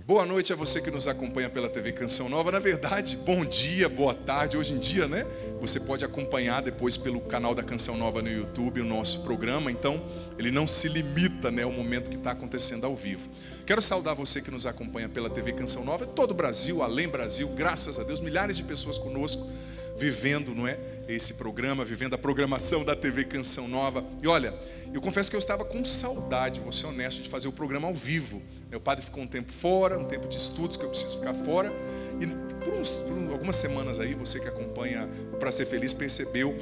Boa noite a você que nos acompanha pela TV Canção Nova. Na verdade, bom dia, boa tarde. Hoje em dia, né? Você pode acompanhar depois pelo canal da Canção Nova no YouTube o nosso programa. Então, ele não se limita, né, ao momento que está acontecendo ao vivo. Quero saudar você que nos acompanha pela TV Canção Nova, todo o Brasil, além Brasil, graças a Deus, milhares de pessoas conosco, vivendo, não é, esse programa, vivendo a programação da TV Canção Nova. E olha, eu confesso que eu estava com saudade, vou ser honesto, de fazer o programa ao vivo. Meu padre ficou um tempo fora, um tempo de estudos que eu preciso ficar fora. E por algumas semanas aí, você que acompanha o Pra Ser Feliz percebeu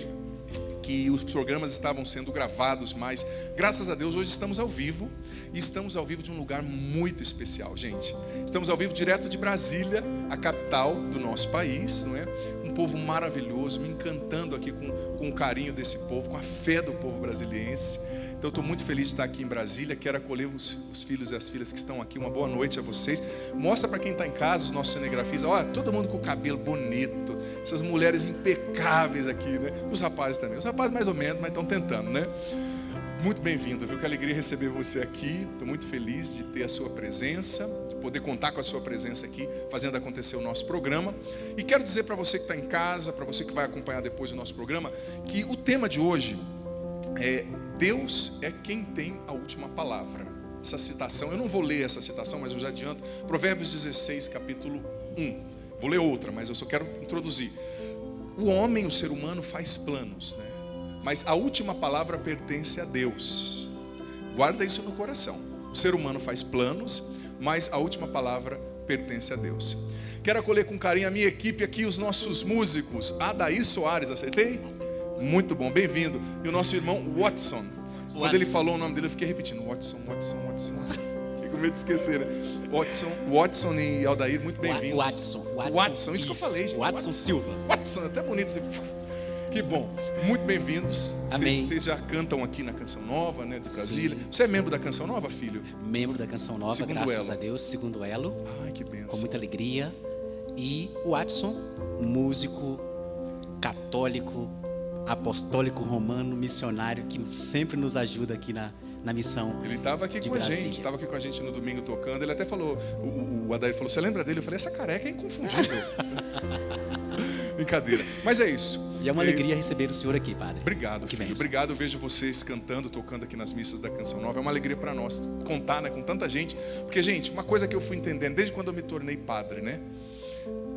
que os programas estavam sendo gravados, mas graças a Deus hoje estamos ao vivo. E estamos ao vivo de um lugar muito especial, gente. Estamos ao vivo direto de Brasília, a capital do nosso país, não é? Um povo maravilhoso, me encantando aqui com o carinho desse povo, com a fé do povo brasiliense. Então eu estou muito feliz de estar aqui em Brasília. Quero acolher os filhos e as filhas que estão aqui. Uma boa noite a vocês. Mostra para quem está em casa, os nossos cinegrafistas. Olha, todo mundo com o cabelo bonito. Essas mulheres impecáveis aqui, né? Os rapazes também. Os rapazes mais ou menos, mas estão tentando, né? Muito bem-vindo, viu? Que alegria receber você aqui. Estou muito feliz de ter a sua presença, de poder contar com a sua presença aqui, fazendo acontecer o nosso programa. E quero dizer para você que está em casa, para você que vai acompanhar depois o nosso programa, que o tema de hoje é Deus é quem tem a última palavra. Essa citação, eu não vou ler essa citação, mas eu já adianto. Provérbios 16, capítulo 1. Vou ler outra, mas eu só quero introduzir. O homem, o ser humano, faz planos, né? Mas a última palavra pertence a Deus. Guarda isso no coração. O ser humano faz planos, mas a última palavra pertence a Deus. Quero acolher com carinho a minha equipe aqui, os nossos músicos. Adair Soares, acertei? Muito bom, bem-vindo. E o nosso irmão Watson. Quando ele falou o nome dele, eu fiquei repetindo. Watson. Fiquei com medo de esquecer, né? Watson e Aldair, muito bem-vindos. Watson, isso que eu falei, gente. Watson Silva. Watson, até bonito assim. Que bom, muito bem-vindos. Amém. Vocês já cantam aqui na Canção Nova, né, de Brasília. Sim, Você é membro da Canção Nova, filho? Membro da Canção Nova, Segundo graças elo. a Deus, segundo elo. Ai, que bênção. Com muita alegria. E o Watson, músico católico, apostólico romano, missionário, que sempre nos ajuda aqui na missão. Ele estava aqui de com a Brasília. gente, estava aqui com a gente no domingo tocando. Ele até falou, o Adair falou, você lembra dele? Eu falei, essa careca é inconfundível. Brincadeira, mas é isso. E é uma alegria receber o senhor aqui, padre. Obrigado, filho. bênção. Obrigado, eu vejo vocês cantando, tocando aqui nas missas da Canção Nova. É uma alegria para nós contar, né, com tanta gente. Porque, gente, uma coisa que eu fui entendendo desde quando eu me tornei padre, né?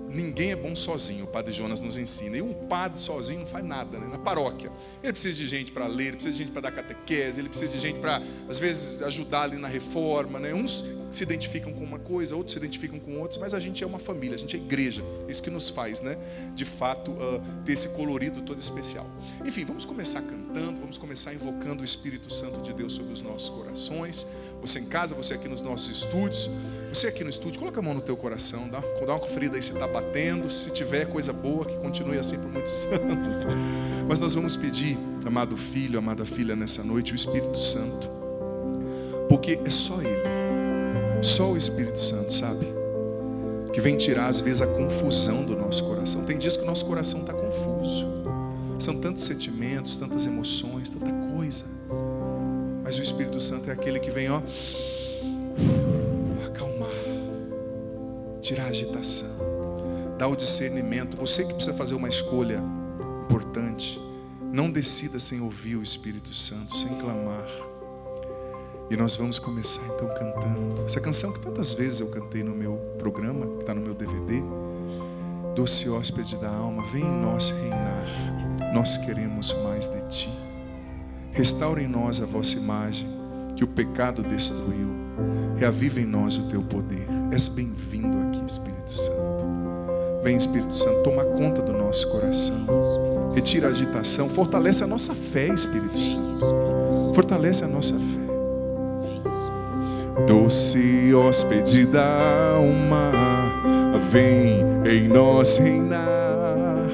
Ninguém é bom sozinho, o padre Jonas nos ensina. E um padre sozinho não faz nada, né? Na paróquia. Ele precisa de gente para ler, ele precisa de gente para dar catequese, ele precisa de gente para, às vezes, ajudar ali na reforma, né? Uns se identificam com uma coisa, outros se identificam com outros, mas a gente é uma família, a gente é igreja. Isso que nos faz, né? De fato, ter esse colorido todo especial. Enfim, vamos começar cantando, vamos começar invocando o Espírito Santo de Deus sobre os nossos corações. Você em casa, você aqui nos nossos estúdios. Você aqui no estúdio, coloca a mão no teu coração, dá uma conferida aí se está batendo. Se tiver coisa boa, que continue assim por muitos anos. Mas nós vamos pedir, amado filho, amada filha, nessa noite, o Espírito Santo. Porque é só Ele, só o Espírito Santo, sabe? Que vem tirar às vezes a confusão do nosso coração. Tem dias que o nosso coração está confuso. São tantos sentimentos, tantas emoções, tanta coisa. Mas o Espírito Santo é aquele que vem, ó, acalmar, tirar a agitação, dar o discernimento. Você que precisa fazer uma escolha importante, não decida sem ouvir o Espírito Santo, sem clamar. E nós vamos começar então cantando essa canção que tantas vezes eu cantei no meu programa, que está no meu DVD. Doce hóspede da alma, vem em nós reinar, nós queremos mais de Ti. Restaura em nós a vossa imagem, que o pecado destruiu. Reaviva em nós o Teu poder. És bem-vindo aqui, Espírito Santo. Vem, Espírito Santo, toma conta do nosso coração. Retira a agitação. Fortalece a nossa fé, Espírito Santo. Fortalece a nossa fé. Doce hóspede da alma, vem em nós reinar.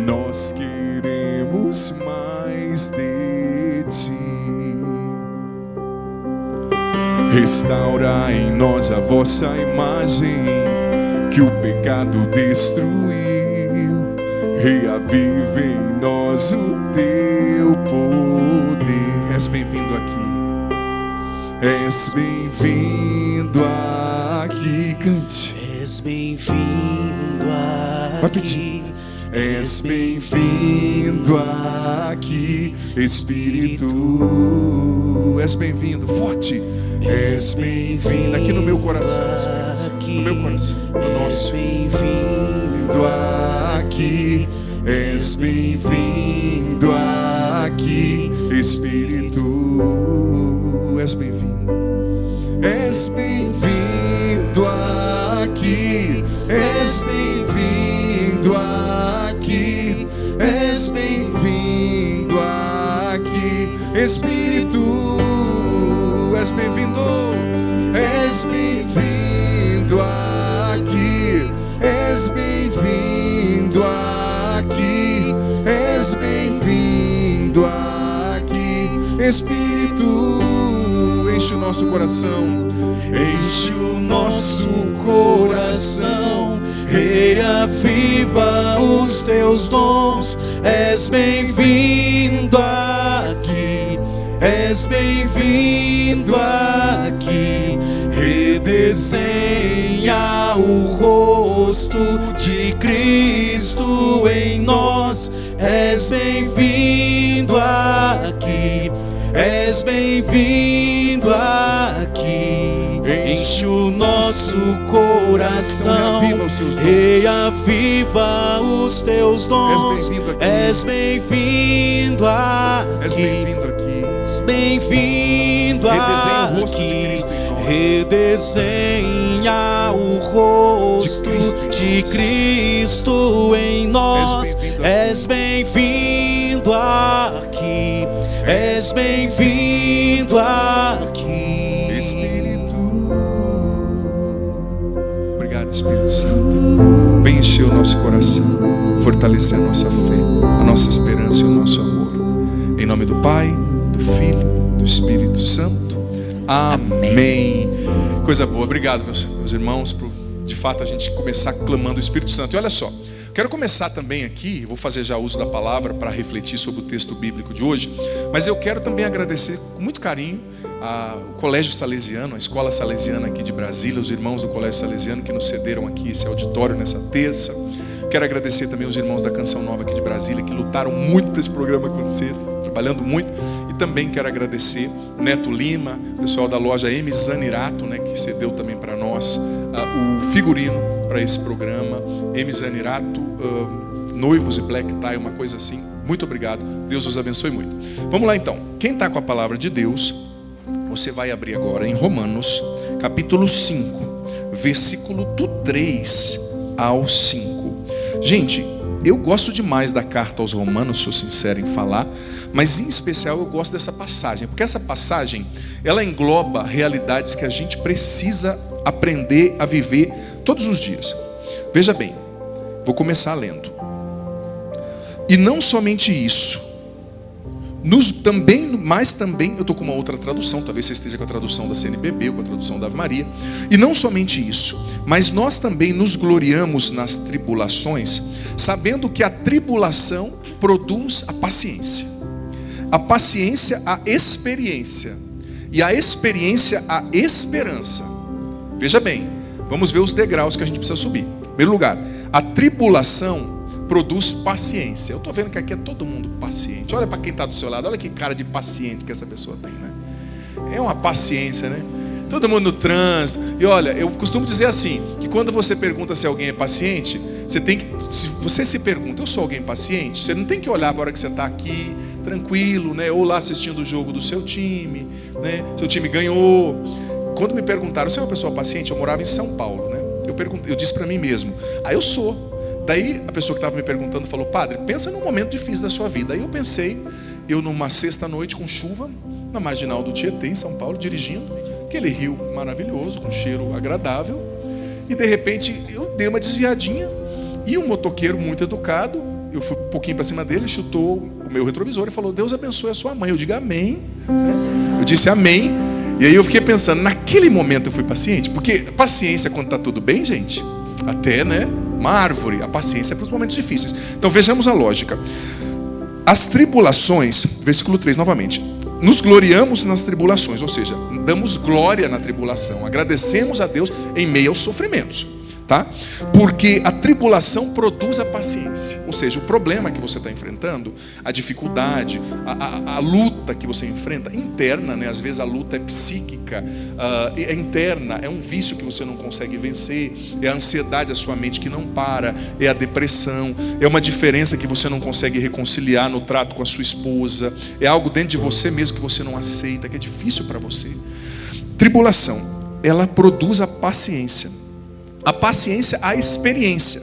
Nós queremos mais de Ti. Restaura em nós a vossa imagem, que o pecado destruiu. Reaviva em nós o Teu poder. És bem-vindo aqui. És bem-vindo aqui. Cante. És bem-vindo Vai pedir. aqui. És bem-vindo aqui, Espírito. És bem-vindo, forte. És bem-vindo aqui no meu coração, Espírito. No meu coração, no nosso. Bem-vindo aqui. És bem-vindo aqui, Espírito. És bem-vindo. És bem-vindo aqui. És bem-vindo aqui. És bem-vindo aqui, Espírito. És bem-vindo. És bem-vindo aqui. És bem-vindo aqui. És bem-vindo aqui, Espírito. Enche o nosso coração. Enche o nosso coração. Reaviva os teus dons. És bem-vindo aqui. És bem-vindo aqui. Redesenha o rosto de Cristo em nós. És bem-vindo aqui. És bem-vindo aqui. Enche o nosso coração. Reaviva os seus dons. Reaviva os teus dons. És bem-vindo aqui. És bem-vindo aqui. És bem-vindo aqui. Redesenha o rosto de Cristo em nós. És bem-vindo aqui. És bem-vindo aqui, Espírito. Obrigado, Espírito Santo. Vem encher o nosso coração, fortalecer a nossa fé, a nossa esperança e o nosso amor. Em nome do Pai, do Filho, do Espírito Santo. Amém. Coisa boa. Obrigado, meus irmãos, por de fato a gente começar clamando o Espírito Santo. E olha só, quero começar também aqui, vou fazer já uso da palavra para refletir sobre o texto bíblico de hoje, mas eu quero também agradecer com muito carinho ao Colégio Salesiano, a Escola Salesiana aqui de Brasília, os irmãos do Colégio Salesiano que nos cederam aqui esse auditório nessa terça. Quero agradecer também os irmãos da Canção Nova aqui de Brasília, que lutaram muito para esse programa acontecer, trabalhando muito. E também quero agradecer o Neto Lima, o pessoal da loja M. Zanirato, né, que cedeu também para nós o figurino para esse programa. M. Zanirato, noivos e black tie, uma coisa assim. Muito obrigado, Deus os abençoe muito. Vamos lá então, quem está com a palavra de Deus, você vai abrir agora em Romanos, capítulo 5, versículo do 3 ao 5. Gente, eu gosto demais da carta aos Romanos, sou sincero em falar, mas em especial eu gosto dessa passagem, porque essa passagem, ela engloba realidades que a gente precisa aprender a viver todos os dias. Veja bem, vou começar lendo. E não somente isso, mas também, eu estou com uma outra tradução, talvez você esteja com a tradução da CNBB ou com a tradução da Ave Maria. E não somente isso, mas nós também nos gloriamos nas tribulações, sabendo que a tribulação produz a paciência, a experiência, e a experiência a esperança. Veja bem, vamos ver os degraus que a gente precisa subir. Em primeiro lugar, a tribulação produz paciência. Eu estou vendo que aqui é todo mundo paciente. Olha para quem está do seu lado, olha que cara de paciente que essa pessoa tem, né? É uma paciência, né? Todo mundo no trânsito. E olha, eu costumo dizer assim, que quando você pergunta se alguém é paciente, você tem que, se você se pergunta, eu sou alguém paciente? Você não tem que olhar para a hora que você está aqui, tranquilo, né? Ou lá assistindo o jogo do seu time, né? Seu time ganhou. Quando me perguntaram, você é uma pessoa paciente? Eu morava em São Paulo, né? Eu disse para mim mesmo, eu sou. Daí a pessoa que estava me perguntando falou, padre, pensa num momento difícil da sua vida. Aí eu pensei, eu numa sexta-noite com chuva, na marginal do Tietê, em São Paulo, dirigindo, aquele rio maravilhoso, com cheiro agradável, e de repente eu dei uma desviadinha, e um motoqueiro muito educado, eu fui um pouquinho para cima dele, chutou o meu retrovisor e falou, Deus abençoe a sua mãe. Eu digo amém, eu disse amém, e aí eu fiquei pensando, naquele momento eu fui paciente, porque paciência quando está tudo bem, gente, até, né? Uma árvore, a paciência é para os momentos difíceis. Então vejamos a lógica. As tribulações, versículo 3 novamente. nos gloriamos nas tribulações, ou seja, damos glória na tribulação, agradecemos a Deus em meio aos sofrimentos, tá? Porque a tribulação produz a paciência, ou seja, o problema que você está enfrentando, a dificuldade, a luta que você enfrenta, interna, né? Às vezes a luta é psíquica, é interna, é um vício que você não consegue vencer, é a ansiedade da sua mente que não para, é a depressão, é uma diferença que você não consegue reconciliar no trato com a sua esposa, é algo dentro de você mesmo que você não aceita, que é difícil para você. Tribulação, ela produz a paciência. A paciência, a experiência.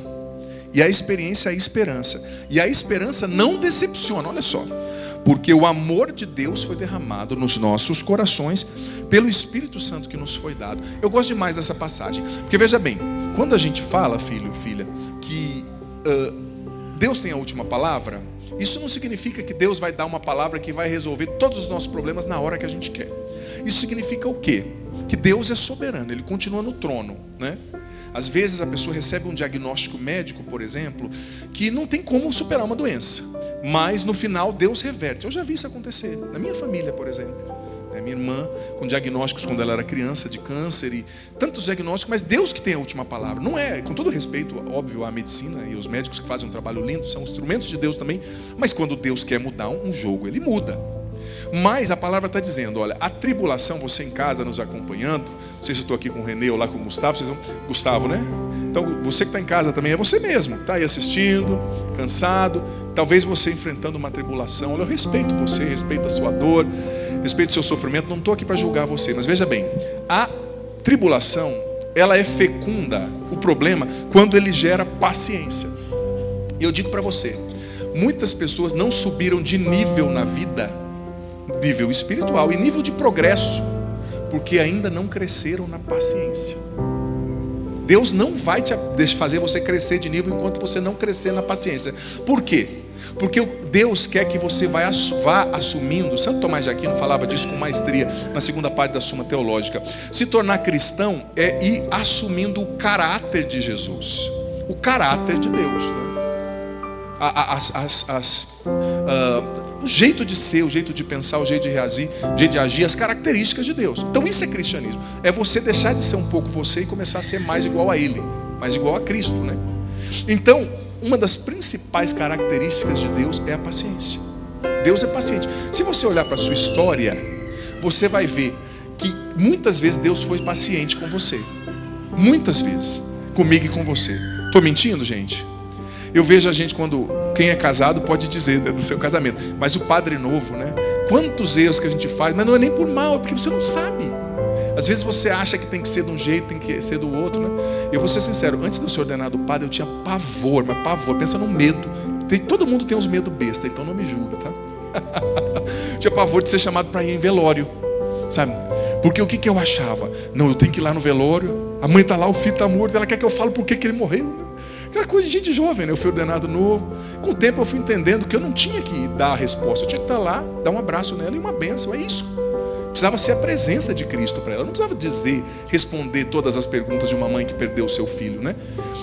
E a experiência, a esperança. E a esperança não decepciona, olha só. Porque o amor de Deus foi derramado nos nossos corações pelo Espírito Santo que nos foi dado. Eu gosto demais dessa passagem. Porque veja bem, quando a gente fala, filho, filha, que Deus tem a última palavra, isso não significa que Deus vai dar uma palavra que vai resolver todos os nossos problemas na hora que a gente quer. Isso significa o quê? Que Deus é soberano, Ele continua no trono, né? Às vezes a pessoa recebe um diagnóstico médico, por exemplo, que não tem como superar uma doença, mas no final Deus reverte. Eu já vi isso acontecer na minha família, por exemplo. Minha irmã com diagnósticos quando ela era criança de câncer e tantos diagnósticos, mas Deus que tem a última palavra. Não é, com todo respeito, óbvio, à medicina e os médicos que fazem um trabalho lindo, são instrumentos de Deus também, mas quando Deus quer mudar um jogo, Ele muda. Mas a palavra está dizendo, olha, a tribulação, você em casa nos acompanhando, não sei se eu estou aqui com o Renê ou lá com o Gustavo, Gustavo, né? Então você que está em casa também é você mesmo, está aí assistindo, cansado, talvez você enfrentando uma tribulação. Olha, eu respeito você, respeito a sua dor, respeito o seu sofrimento, não estou aqui para julgar você, mas veja bem, a tribulação, ela é fecunda, o problema, quando ele gera paciência. E eu digo para você, muitas pessoas não subiram de nível na vida, nível espiritual e nível de progresso, porque ainda não cresceram na paciência. Deus não vai fazer você crescer de nível enquanto você não crescer na paciência. Por quê? Porque Deus quer que você vá assumindo. Santo Tomás de Aquino falava disso com maestria na segunda parte da Suma Teológica. Se tornar cristão é ir assumindo o caráter de Jesus, o caráter de Deus, né? O jeito de ser, o jeito de pensar, o jeito de reagir, o jeito de agir, as características de Deus. Então isso é cristianismo. É você deixar de ser um pouco você e começar a ser mais igual a Ele, mais igual a Cristo, né? Então, uma das principais características de Deus é a paciência. Deus é paciente. Se você olhar para a sua história, você vai ver que muitas vezes Deus foi paciente com você. Muitas vezes, comigo e com você. Estou mentindo, gente? Eu vejo a gente quando, quem é casado pode dizer, né, do seu casamento, mas o padre novo, né? Quantos erros que a gente faz, mas não é nem por mal, é porque você não sabe. Às vezes você acha que tem que ser de um jeito, tem que ser do outro, né? Eu vou ser sincero, antes de eu ser ordenado padre, eu tinha pavor, mas pavor, pensa no medo. Todo mundo tem uns medos besta, então não me julga, tá? Tinha pavor de ser chamado para ir em velório, sabe? Porque o que eu achava? Não, eu tenho que ir lá no velório, a mãe está lá, o filho está morto, ela quer que eu fale por que ele morreu, né? Aquela coisa de gente jovem, né? Eu fui ordenado novo. Com o tempo eu fui entendendo que eu não tinha que dar a resposta. Eu tinha que estar lá, dar um abraço nela e uma bênção. É isso. Precisava ser a presença de Cristo para ela. Eu não precisava responder todas as perguntas de uma mãe que perdeu o seu filho, né?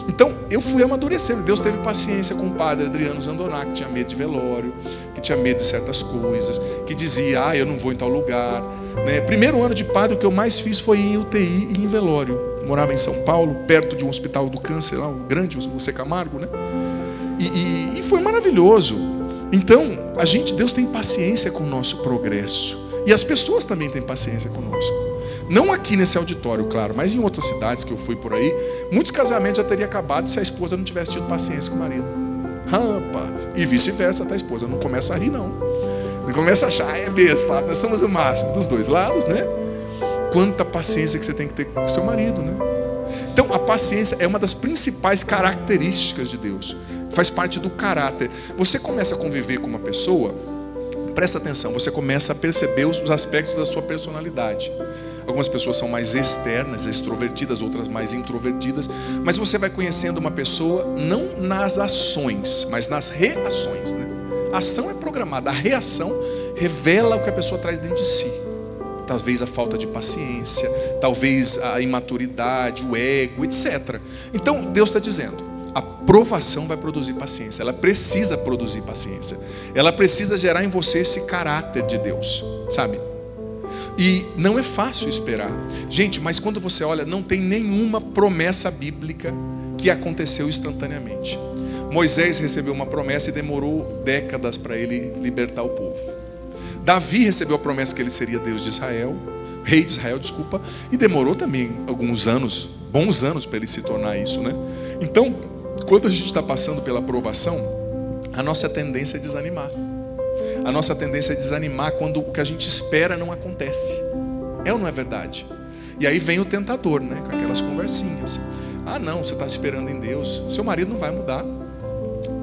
Então eu fui amadurecendo. Deus teve paciência com o padre Adriano Zandoná, que tinha medo de velório, que tinha medo de certas coisas, que dizia, eu não vou em tal lugar, né? Primeiro ano de padre, o que eu mais fiz foi ir em UTI e em velório. Eu morava em São Paulo, perto de um hospital do câncer, lá, o grande, o C. Camargo, né? E foi maravilhoso. Então, Deus tem paciência com o nosso progresso. E as pessoas também têm paciência conosco. Não aqui nesse auditório, claro, mas em outras cidades que eu fui por aí, muitos casamentos já teriam acabado se a esposa não tivesse tido paciência com o marido. Rapaz, e vice-versa, tá? A esposa não começa a rir, não. Não começa a achar, é mesmo, fala, nós somos o máximo dos dois lados, né? Quanta paciência que você tem que ter com o seu marido, né? Então, a paciência é uma das principais características de Deus. Faz parte do caráter. Você começa a conviver com uma pessoa, presta atenção, você começa a perceber os aspectos da sua personalidade. Algumas pessoas são mais externas, extrovertidas, outras mais introvertidas. Mas você vai conhecendo uma pessoa não nas ações, mas nas reações, né? A ação é programada, a reação revela o que a pessoa traz dentro de si. Talvez a falta de paciência, talvez a imaturidade, o ego, etc. Então Deus está dizendo, A provação vai produzir paciência. Ela precisa produzir paciência. Ela precisa gerar em você esse caráter de Deus, sabe? E não é fácil esperar. Gente, mas quando você olha, não tem nenhuma promessa bíblica que aconteceu instantaneamente. Moisés recebeu uma promessa e demorou décadas para ele libertar o povo. Davi recebeu a promessa que ele seria Deus de Israel, rei de Israel, desculpa, e demorou também alguns anos, bons anos, para ele se tornar isso, né? Então, quando a gente está passando pela provação, a nossa tendência é desanimar. A nossa tendência é desanimar quando o que a gente espera não acontece. É ou não é verdade? E aí vem o tentador, né? Com aquelas conversinhas. Ah, não, você está esperando em Deus. Seu marido não vai mudar.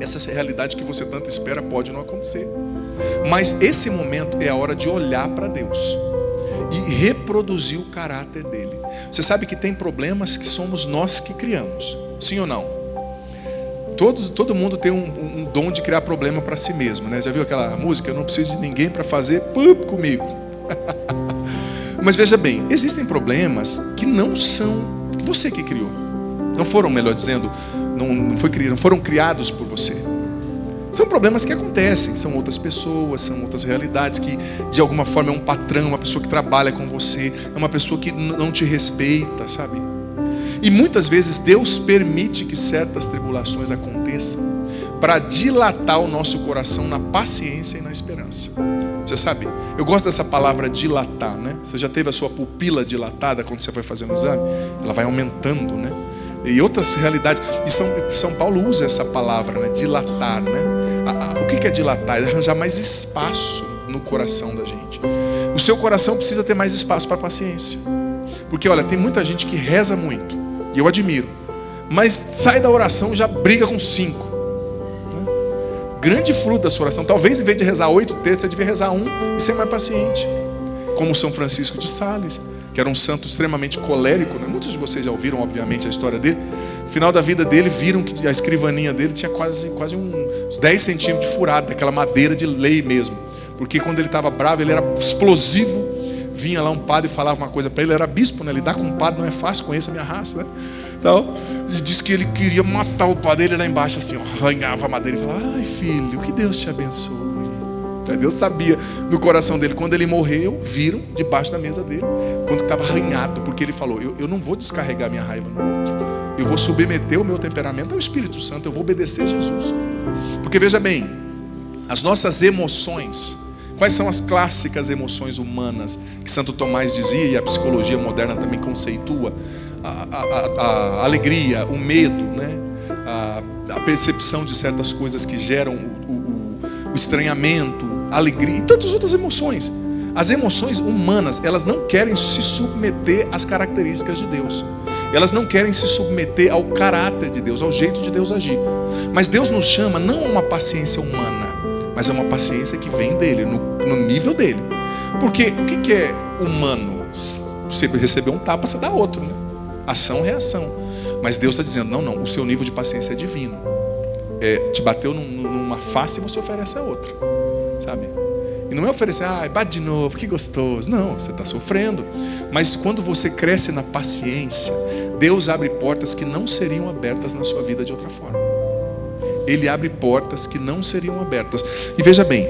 Essa realidade que você tanto espera pode não acontecer. Mas esse momento é a hora de olhar para Deus e reproduzir o caráter dele. Você sabe que tem problemas que somos nós que criamos. Sim ou não? Todo mundo tem um dom de criar problema para si mesmo, né? Já viu aquela música? Eu não preciso de ninguém para fazer comigo. Mas veja bem, existem problemas que não são você que criou. Não foram, melhor dizendo, não foram criados por você. São problemas que acontecem, são outras pessoas, são outras realidades que de alguma forma é um patrão, uma pessoa que trabalha com você, é uma pessoa que não te respeita, sabe? E muitas vezes Deus permite que certas tribulações aconteçam para dilatar o nosso coração na paciência e na esperança. Você sabe, eu gosto dessa palavra dilatar, né? Você já teve a sua pupila dilatada quando você foi fazer um exame? Ela vai aumentando, né? E outras realidades. E São Paulo usa essa palavra, né? Dilatar, né? O que é dilatar? É arranjar mais espaço no coração da gente. O seu coração precisa ter mais espaço para paciência. Porque olha, tem muita gente que reza muito, e eu admiro, mas sai da oração e já briga com 5, né? Grande fruto da sua oração. Talvez em vez de rezar 8 terços, você devia rezar 1 e ser mais paciente. Como São Francisco de Sales, que era um santo extremamente colérico, né? Muitos de vocês já ouviram, obviamente, a história dele. No final da vida dele, viram que a escrivaninha dele tinha quase uns 10 centímetros de furado, daquela madeira de lei mesmo. Porque quando ele estava bravo, ele era explosivo. Vinha lá um padre e falava uma coisa para ele, era bispo, né? Lidar com um padre não é fácil, conheça a minha raça, né? Então, ele disse que ele queria matar o padre, ele lá embaixo assim, arranhava a madeira e falava: ai filho, que Deus te abençoe. Deus sabia do coração dele. Quando ele morreu, viram debaixo da mesa dele, quando estava arranhado, porque ele falou: eu não vou descarregar minha raiva no outro, eu vou submeter o meu temperamento ao Espírito Santo, eu vou obedecer a Jesus. Porque veja bem, as nossas emoções, quais são as clássicas emoções humanas que Santo Tomás dizia, e a psicologia moderna também conceitua? A alegria, o medo, né? A percepção de certas coisas que geram o estranhamento, a alegria e tantas outras emoções. As emoções humanas, elas não querem se submeter às características de Deus. Elas não querem se submeter ao caráter de Deus, ao jeito de Deus agir. Mas Deus nos chama não a uma paciência humana, mas é uma paciência que vem dele, no nível dele. Porque o que é humano? Você receber um tapa, você dá outro, né? Ação, reação. Mas Deus está dizendo: não, o seu nível de paciência é divino. Te bateu numa face e você oferece a outra, sabe? E não é oferecer: bate de novo, que gostoso. Não, você está sofrendo. Mas quando você cresce na paciência, Deus abre portas que não seriam abertas na sua vida de outra forma. Ele abre portas que não seriam abertas. E veja bem,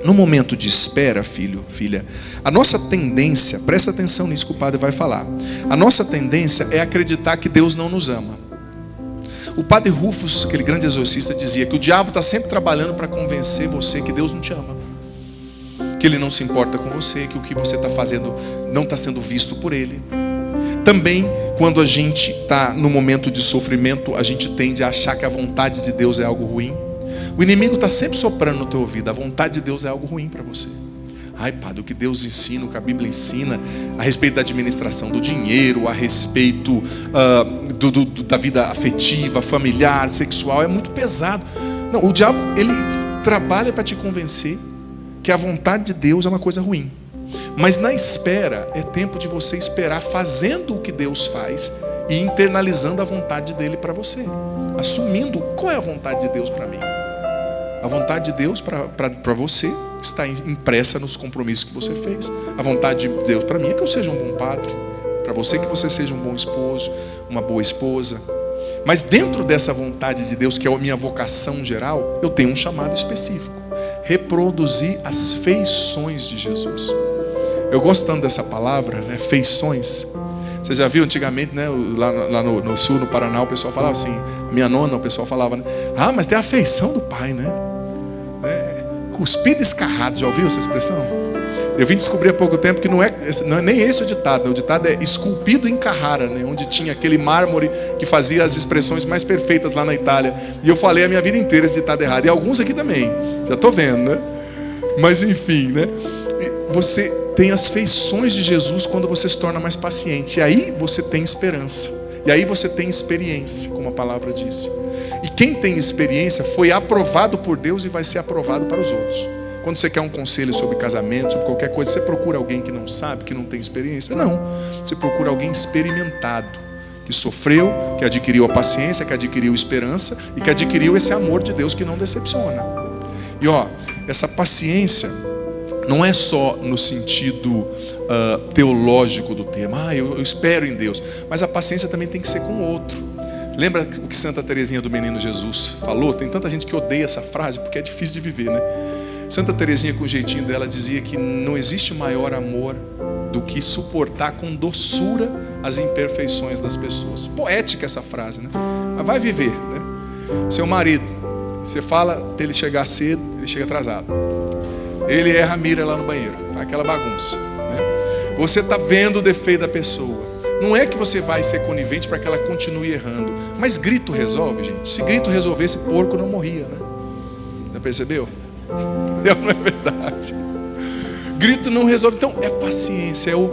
no momento de espera, filho, filha, a nossa tendência, presta atenção nisso que o padre vai falar, a nossa tendência é acreditar que Deus não nos ama. O padre Rufus, aquele grande exorcista, dizia que o diabo está sempre trabalhando para convencer você que Deus não te ama, que Ele não se importa com você, que o que você está fazendo não está sendo visto por Ele. Também, quando a gente está no momento de sofrimento, a gente tende a achar que a vontade de Deus é algo ruim. O inimigo está sempre soprando no teu ouvido: a vontade de Deus é algo ruim para você. Ai, padre, o que Deus ensina, o que a Bíblia ensina a respeito da administração do dinheiro, a respeito da vida afetiva, familiar, sexual, é muito pesado. Não, o diabo, ele trabalha para te convencer que a vontade de Deus é uma coisa ruim. Mas na espera, é tempo de você esperar fazendo o que Deus faz e internalizando a vontade dele para você, assumindo qual é a vontade de Deus para mim. A vontade de Deus para você está impressa nos compromissos que você fez. A vontade de Deus para mim é que eu seja um bom padre. Para você, que você seja um bom esposo, uma boa esposa. Mas dentro dessa vontade de Deus, que é a minha vocação geral, eu tenho um chamado específico: reproduzir as feições de Jesus. Eu gosto tanto dessa palavra, né? Feições. Você já viu antigamente, né? Lá no sul, no Paraná, o pessoal falava assim, minha nona, o pessoal falava, né? Ah, mas tem a feição do pai, né? Cuspido escarrado, já ouviu essa expressão? Eu vim descobrir há pouco tempo que não é nem esse o ditado, né? O ditado é esculpido em Carrara, né? Onde tinha aquele mármore que fazia as expressões mais perfeitas lá na Itália. E eu falei a minha vida inteira esse ditado errado, e alguns aqui também, já estou vendo, né? Mas enfim, né? Você tem as feições de Jesus quando você se torna mais paciente. E aí você tem esperança. E aí você tem experiência, como a palavra diz. E quem tem experiência foi aprovado por Deus e vai ser aprovado para os outros. Quando você quer um conselho sobre casamento, sobre qualquer coisa, você procura alguém que não sabe, que não tem experiência? Não. Você procura alguém experimentado, que sofreu, que adquiriu a paciência, que adquiriu esperança e que adquiriu esse amor de Deus que não decepciona. E essa paciência não é só no sentido teológico do termo. Eu espero em Deus. Mas a paciência também tem que ser com o outro. Lembra o que Santa Teresinha do Menino Jesus falou? Tem tanta gente que odeia essa frase porque é difícil de viver, né? Santa Teresinha, com o jeitinho dela, dizia que não existe maior amor do que suportar com doçura as imperfeições das pessoas. Poética essa frase, né? Mas vai viver, né? Seu marido, você fala para ele chegar cedo, ele chega atrasado. Ele erra a mira lá no banheiro, faz aquela bagunça, né? Você está vendo o defeito da pessoa. Não é que você vai ser conivente para que ela continue errando, mas grito resolve, gente. Se grito resolvesse, porco não morria, né? Já percebeu? Não é verdade. Grito não resolve. Então é paciência. Eu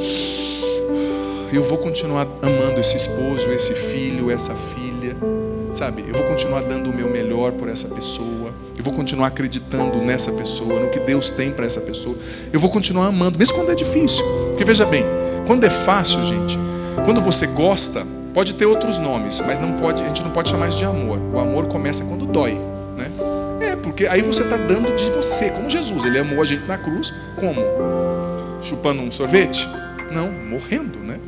vou continuar amando esse esposo, esse filho, essa filha, sabe? Eu vou continuar dando o meu melhor por essa pessoa. Eu vou continuar acreditando nessa pessoa, no que Deus tem para essa pessoa. Eu vou continuar amando, mesmo quando é difícil. Porque veja bem, quando é fácil, gente, quando você gosta, pode ter outros nomes, mas a gente não pode chamar isso de amor. O amor começa quando dói, né? Porque aí você está dando de você, como Jesus. Ele amou a gente na cruz, como? Chupando um sorvete? Não, morrendo, né?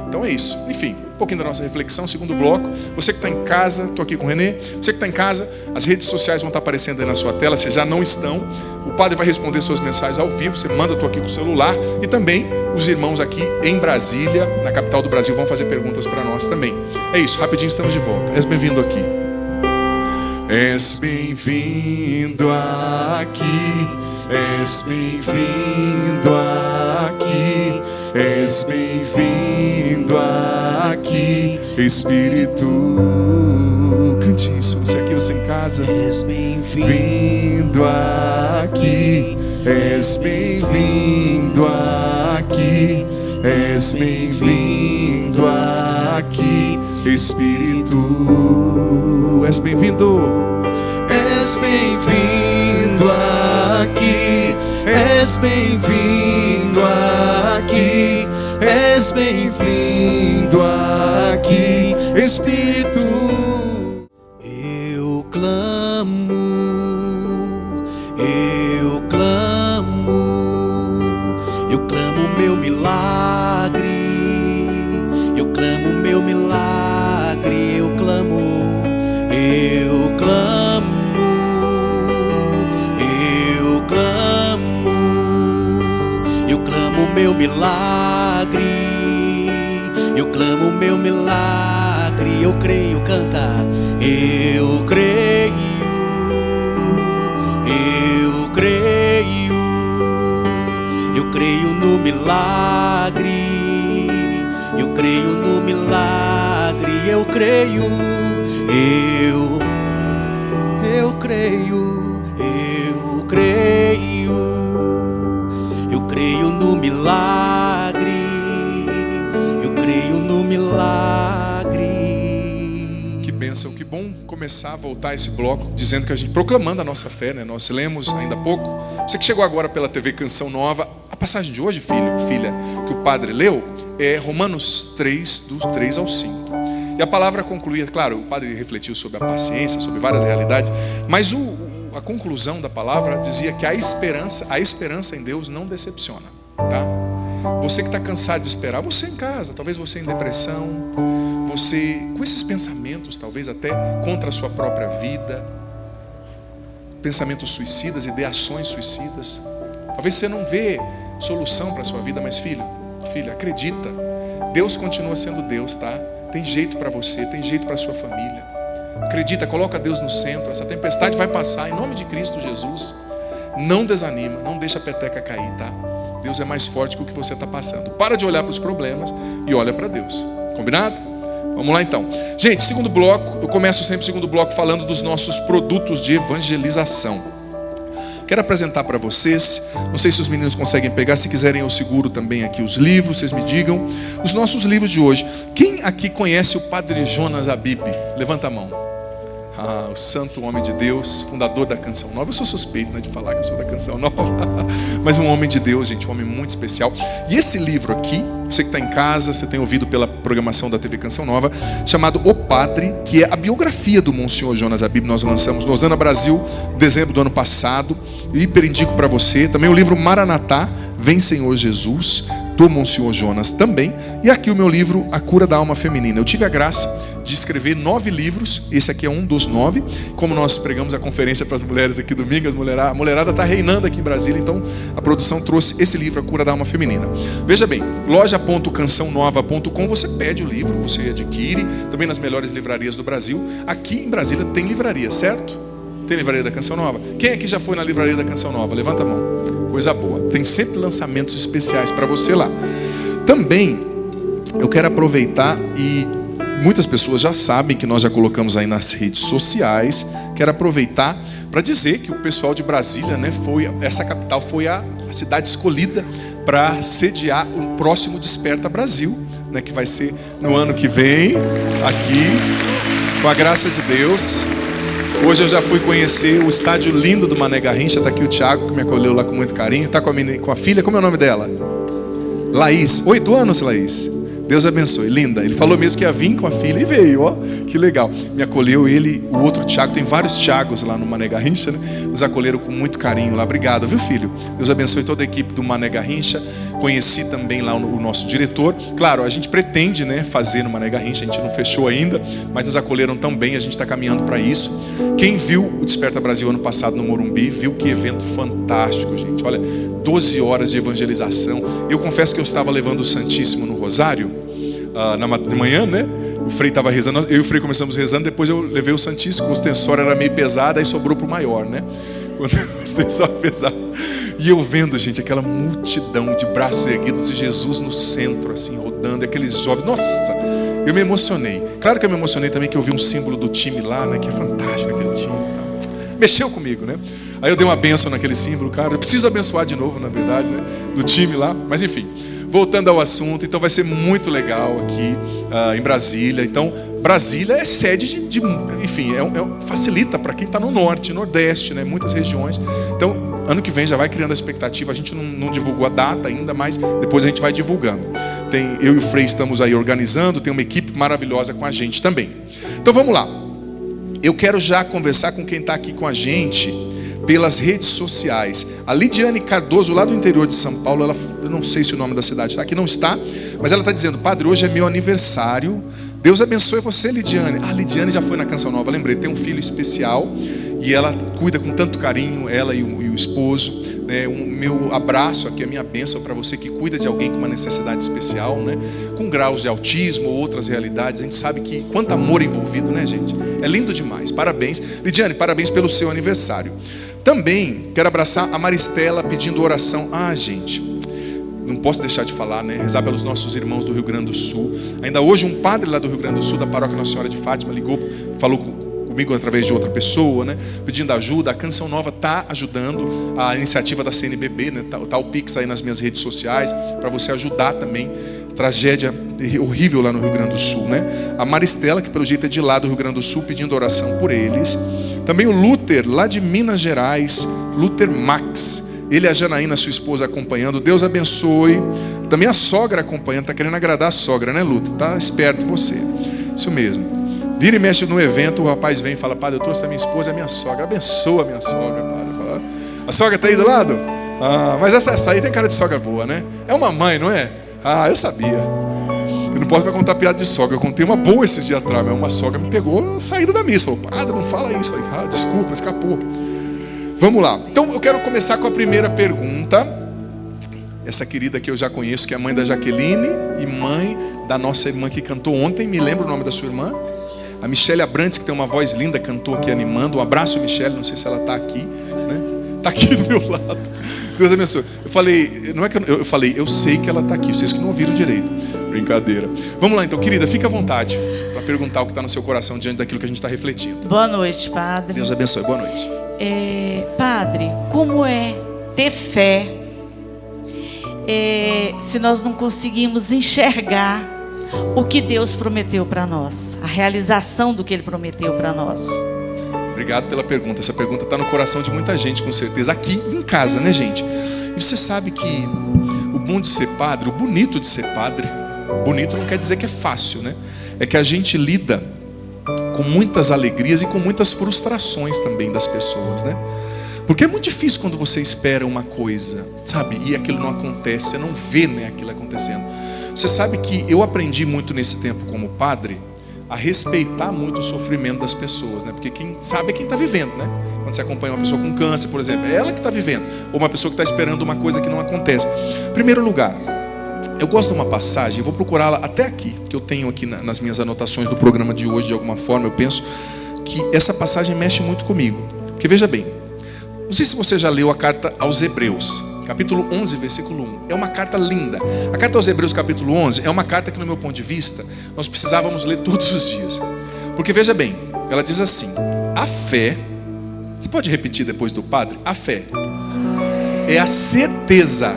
Então é isso. Enfim, um pouquinho da nossa reflexão, segundo bloco. Você que está em casa, estou aqui com o Renê. Você que está em casa, as redes sociais vão estar aparecendo aí na sua tela, se já não estão. O padre vai responder suas mensagens ao vivo. Você manda, estou aqui com o celular. E também os irmãos aqui em Brasília, na capital do Brasil, vão fazer perguntas para nós também. É isso, rapidinho estamos de volta. És bem-vindo aqui. És bem-vindo aqui, és bem-vindo aqui, és bem-vindo aqui, Espírito. Cante isso, você aqui, você em casa. És bem-vindo aqui, és bem-vindo aqui, és bem-vindo aqui, Espírito. És bem-vindo, és bem-vindo aqui, és bem-vindo aqui, és bem-vindo aqui, Espírito. Eu clamo meu milagre, eu clamo meu milagre, eu clamo meu milagre, eu clamo meu milagre, eu creio, canta, eu creio no milagre, eu creio no milagre, eu creio, eu creio no milagre, eu creio no milagre. Que bênção, que bom começar a voltar esse bloco dizendo que a gente, proclamando a nossa fé, né? Nós lemos ainda há pouco. Você que chegou agora pela TV Canção Nova, a passagem de hoje, filho, filha, que o padre leu é Romanos 3, do 3 ao 5. E a palavra concluía, claro, o padre refletiu sobre a paciência, sobre várias realidades, mas a conclusão da palavra dizia que a esperança em Deus não decepciona, tá? Você que está cansado de esperar, você em casa, talvez você em depressão, você, com esses pensamentos, talvez até contra a sua própria vida, pensamentos suicidas, ideações suicidas, talvez você não vê solução para a sua vida, mas filha, acredita, Deus continua sendo Deus, tá? Tem jeito para você, tem jeito para a sua família. Acredita, coloca Deus no centro. Essa tempestade vai passar em nome de Cristo Jesus. Não desanima, não deixa a peteca cair, tá? Deus é mais forte que o que você está passando. Para de olhar para os problemas e olha para Deus. Combinado? Vamos lá então. Gente, segundo bloco, eu começo sempre o segundo bloco falando dos nossos produtos de evangelização. Quero apresentar para vocês, não sei se os meninos conseguem pegar, se quiserem eu seguro também aqui os livros, vocês me digam. Os nossos livros de hoje. Quem aqui conhece o Padre Jonas Abib? Levanta a mão. O santo homem de Deus, fundador da Canção Nova. Eu sou suspeito, né, de falar que eu sou da Canção Nova. Mas um homem de Deus, gente, um homem muito especial. E esse livro aqui, você que está em casa, você tem ouvido pela programação da TV Canção Nova, chamado O Padre, que é a biografia do Monsenhor Jonas Abib. Nós lançamos no Osana Brasil, dezembro do ano passado. Hiper indico para você. Também o livro Maranatá, Vem Senhor Jesus, do Monsenhor Jonas também. E aqui o meu livro, A Cura da Alma Feminina. Eu tive a graça de escrever 9 livros, esse aqui é um dos 9. Como nós pregamos a conferência para as mulheres aqui domingo, a mulherada está reinando aqui em Brasília, então a produção trouxe esse livro, A Cura da Alma Feminina. Veja bem, loja.cançãonova.com, você pede o livro, você adquire, também nas melhores livrarias do Brasil. Aqui em Brasília tem livraria, certo? Tem livraria da Canção Nova? Quem aqui já foi na livraria da Canção Nova? Levanta a mão. Coisa boa. Tem sempre lançamentos especiais para você lá. Também eu quero aproveitar e muitas pessoas já sabem que nós já colocamos aí nas redes sociais. Quero aproveitar para dizer que o pessoal de Brasília, né, essa capital foi a cidade escolhida para sediar o próximo Desperta Brasil, né, que vai ser no ano que vem, aqui, com a graça de Deus. Hoje eu já fui conhecer o estádio lindo do Mané Garrincha. Está aqui o Thiago, que me acolheu lá com muito carinho. Está com a filha, como é o nome dela? Laís, 8 anos, Laís. Deus abençoe, linda. Ele falou mesmo que ia vir com a filha e veio, ó, que legal. Me acolheu ele, o outro Thiago, tem vários Thiagos lá no Mané Garrincha, né? Nos acolheram com muito carinho lá. Obrigado, viu, filho? Deus abençoe toda a equipe do Mané Garrincha. Conheci também lá o nosso diretor. Claro, a gente pretende, né, fazer no Mané Garrincha, a gente não fechou ainda, mas nos acolheram tão bem, a gente está caminhando para isso. Quem viu o Desperta Brasil ano passado no Morumbi, viu que evento fantástico, gente. Olha, 12 horas de evangelização. Eu confesso que eu estava levando o Santíssimo no Rosário, de manhã, né? O Frei estava rezando, eu e o Frei começamos rezando, depois eu levei o Santíssimo, o ostensório era meio pesado, aí sobrou para o maior, né? O ostensório pesado. E eu vendo, gente, aquela multidão de braços erguidos e Jesus no centro, assim, rodando, e aqueles jovens. Nossa, eu me emocionei. Claro que eu me emocionei também que eu vi um símbolo do time lá, né? Que é fantástico aquele time. Tá? Mexeu comigo, né? Aí eu dei uma bênção naquele símbolo, cara. Eu preciso abençoar de novo, na verdade, né? Do time lá. Mas enfim, voltando ao assunto, então vai ser muito legal aqui em Brasília. Então, Brasília é sede enfim, facilita para quem está no norte, nordeste, né? Muitas regiões. Então, ano que vem já vai criando a expectativa. A gente não divulgou a data ainda, mas depois a gente vai divulgando. Eu e o Frei estamos aí organizando, tem uma equipe maravilhosa com a gente também. Então vamos lá. Eu quero já conversar com quem está aqui com a gente pelas redes sociais. A Lidiane Cardoso, lá do interior de São Paulo, eu não sei se o nome da cidade está aqui, não está, mas ela está dizendo: Padre, hoje é meu aniversário. Deus abençoe você, Lidiane. A Lidiane já foi na Canção Nova, lembrei, tem um filho especial e ela cuida com tanto carinho, ela e o esposo, né? O meu abraço aqui, a minha bênção para você que cuida de alguém com uma necessidade especial, né? Com graus de autismo ou outras realidades. A gente sabe que quanto amor envolvido, né, gente? É lindo demais. Parabéns, Lidiane, parabéns pelo seu aniversário. Também quero abraçar a Maristela pedindo oração. gente, não posso deixar de falar, né? Rezar pelos nossos irmãos do Rio Grande do Sul. Ainda hoje um padre lá do Rio Grande do Sul, da paróquia Nossa Senhora de Fátima, ligou, falou comigo através de outra pessoa, né? Pedindo ajuda. A Canção Nova está ajudando a iniciativa da CNBB, né? Tá o Pix aí nas minhas redes sociais para você ajudar também. Tragédia horrível lá no Rio Grande do Sul, né? A Maristela, que pelo jeito é de lá do Rio Grande do Sul, pedindo oração por eles. Também o Luther, lá de Minas Gerais, Luther Max. Ele e a Janaína, sua esposa, acompanhando. Deus abençoe. Também a sogra acompanhando. Está querendo agradar a sogra, né, Luther? Tá esperto você. Isso mesmo. Vira e mexe no evento, o rapaz vem e fala: Padre, eu trouxe a minha esposa e a minha sogra. Abençoa a minha sogra, Padre. Fala: a sogra está aí do lado? Mas essa aí tem cara de sogra boa, né? É uma mãe, não é? Eu sabia. posso mais contar piada de sogra. Eu contei uma boa esses dias atrás, mas uma sogra me pegou na saída da missa. Falou, padre, não fala isso. Eu falei, desculpa, escapou. Vamos lá. Então eu quero começar com a primeira pergunta. Essa querida que eu já conheço, que é a mãe da Jaqueline e mãe da nossa irmã que cantou ontem. Me lembra o nome da sua irmã? A Michele Abrantes, que tem uma voz linda, cantou aqui animando. Um abraço, Michele. Não sei se ela está aqui, né? Está aqui do meu lado. Deus abençoe. Eu falei, não é que eu falei, eu sei que ela está aqui. Vocês que não ouviram direito. Brincadeira. Vamos lá então, querida, fica à vontade para perguntar o que está no seu coração diante daquilo que a gente está refletindo. Boa noite, padre. Deus abençoe. Boa noite. Padre, como é ter fé se nós não conseguimos enxergar o que Deus prometeu para nós, a realização do que Ele prometeu para nós? Obrigado pela pergunta. Essa pergunta está no coração de muita gente, com certeza, aqui em casa, né, gente? E você sabe que o bom de ser padre, o bonito de ser padre, bonito não quer dizer que é fácil, né? É que a gente lida com muitas alegrias e com muitas frustrações também das pessoas, né? Porque é muito difícil quando você espera uma coisa, sabe? E aquilo não acontece, você não vê, né, aquilo acontecendo. Você sabe que eu aprendi muito nesse tempo como padre a respeitar muito o sofrimento das pessoas, né? Porque quem sabe é quem está vivendo, né? Quando você acompanha uma pessoa com câncer, por exemplo, é ela que está vivendo. Ou uma pessoa que está esperando uma coisa que não acontece. Em primeiro lugar, eu gosto de uma passagem, eu vou procurá-la até aqui, que eu tenho aqui nas minhas anotações do programa de hoje, de alguma forma, eu penso que essa passagem mexe muito comigo. Porque veja bem, não sei se você já leu a carta aos Hebreus, capítulo 11, versículo 1. É uma carta linda. A carta aos Hebreus, capítulo 11, é uma carta que, no meu ponto de vista, nós precisávamos ler todos os dias. Porque veja bem, ela diz assim, a fé, você pode repetir depois do padre? A fé é a certeza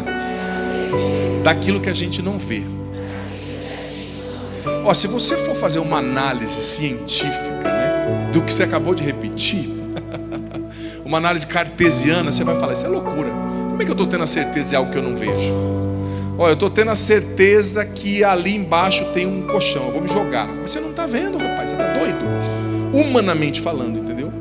daquilo que a gente não vê. Se você for fazer uma análise científica, né, do que você acabou de repetir, uma análise cartesiana, você vai falar, isso é loucura. Como é que eu estou tendo a certeza de algo que eu não vejo? Eu estou tendo a certeza que ali embaixo tem um colchão, eu vou me jogar. Mas você não está vendo, rapaz, você está doido. Humanamente falando, entendeu?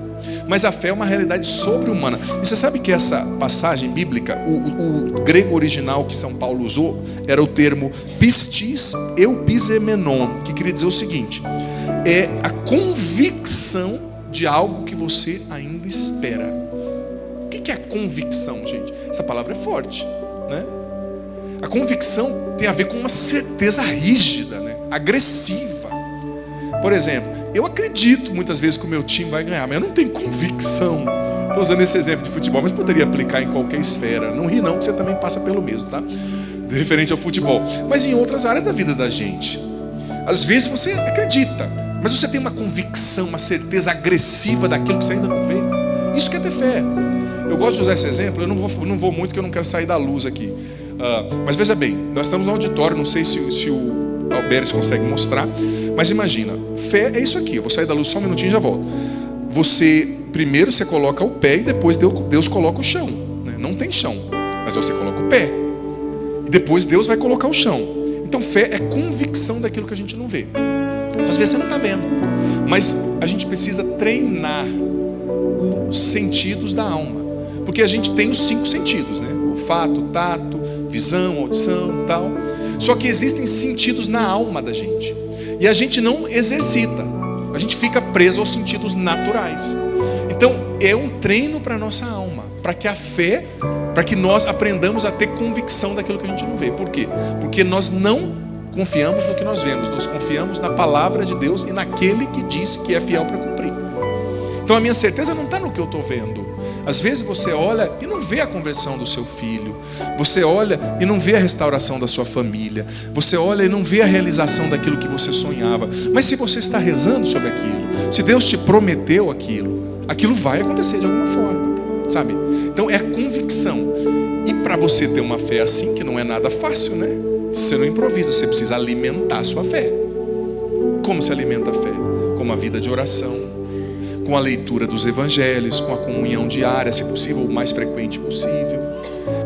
Mas a fé é uma realidade sobre-humana. E você sabe que essa passagem bíblica, o grego original que São Paulo usou, era o termo pistis eupisemenon, que queria dizer o seguinte, é a convicção de algo que você ainda espera. O que é a convicção, gente? Essa palavra é forte, né? A convicção tem a ver com uma certeza rígida, né? Agressiva. Por exemplo, eu acredito muitas vezes que o meu time vai ganhar, mas eu não tenho convicção. Estou usando esse exemplo de futebol, mas poderia aplicar em qualquer esfera. Não ri não, que você também passa pelo mesmo, tá? Referente ao futebol. Mas em outras áreas da vida da gente. Às vezes você acredita, mas você tem uma convicção, uma certeza agressiva daquilo que você ainda não vê. Isso que é ter fé. Eu gosto de usar esse exemplo, eu não vou muito, porque eu não quero sair da luz aqui. Mas veja bem, nós estamos no auditório, não sei se o Alberes consegue mostrar, mas imagina, fé é isso aqui, eu vou sair da luz só um minutinho e já volto. Primeiro você coloca o pé e depois Deus coloca o chão, né? Não tem chão, mas você coloca o pé e depois Deus vai colocar o chão. Então fé é convicção daquilo que a gente não vê. Então, às vezes você não está vendo, mas a gente precisa treinar os sentidos da alma, porque a gente tem os 5 sentidos, né? Olfato, tato, visão, audição e tal. Só que existem sentidos na alma da gente e a gente não exercita, a gente fica preso aos sentidos naturais. Então é um treino para a nossa alma, para que a fé, para que nós aprendamos a ter convicção daquilo que a gente não vê. Por quê? Porque nós não confiamos no que nós vemos, nós confiamos na palavra de Deus e naquele que disse que é fiel para cumprir. Então a minha certeza não está no que eu estou vendo. Às vezes você olha e não vê a conversão do seu filho, você olha e não vê a restauração da sua família, você olha e não vê a realização daquilo que você sonhava. Mas se você está rezando sobre aquilo, se Deus te prometeu aquilo vai acontecer de alguma forma, sabe? Então é a convicção. E para você ter uma fé assim, que não é nada fácil, né? Você não improvisa, você precisa alimentar a sua fé. Como se alimenta a fé? Com uma vida de oração, com a leitura dos evangelhos, com a comunhão diária, se possível, o mais frequente possível,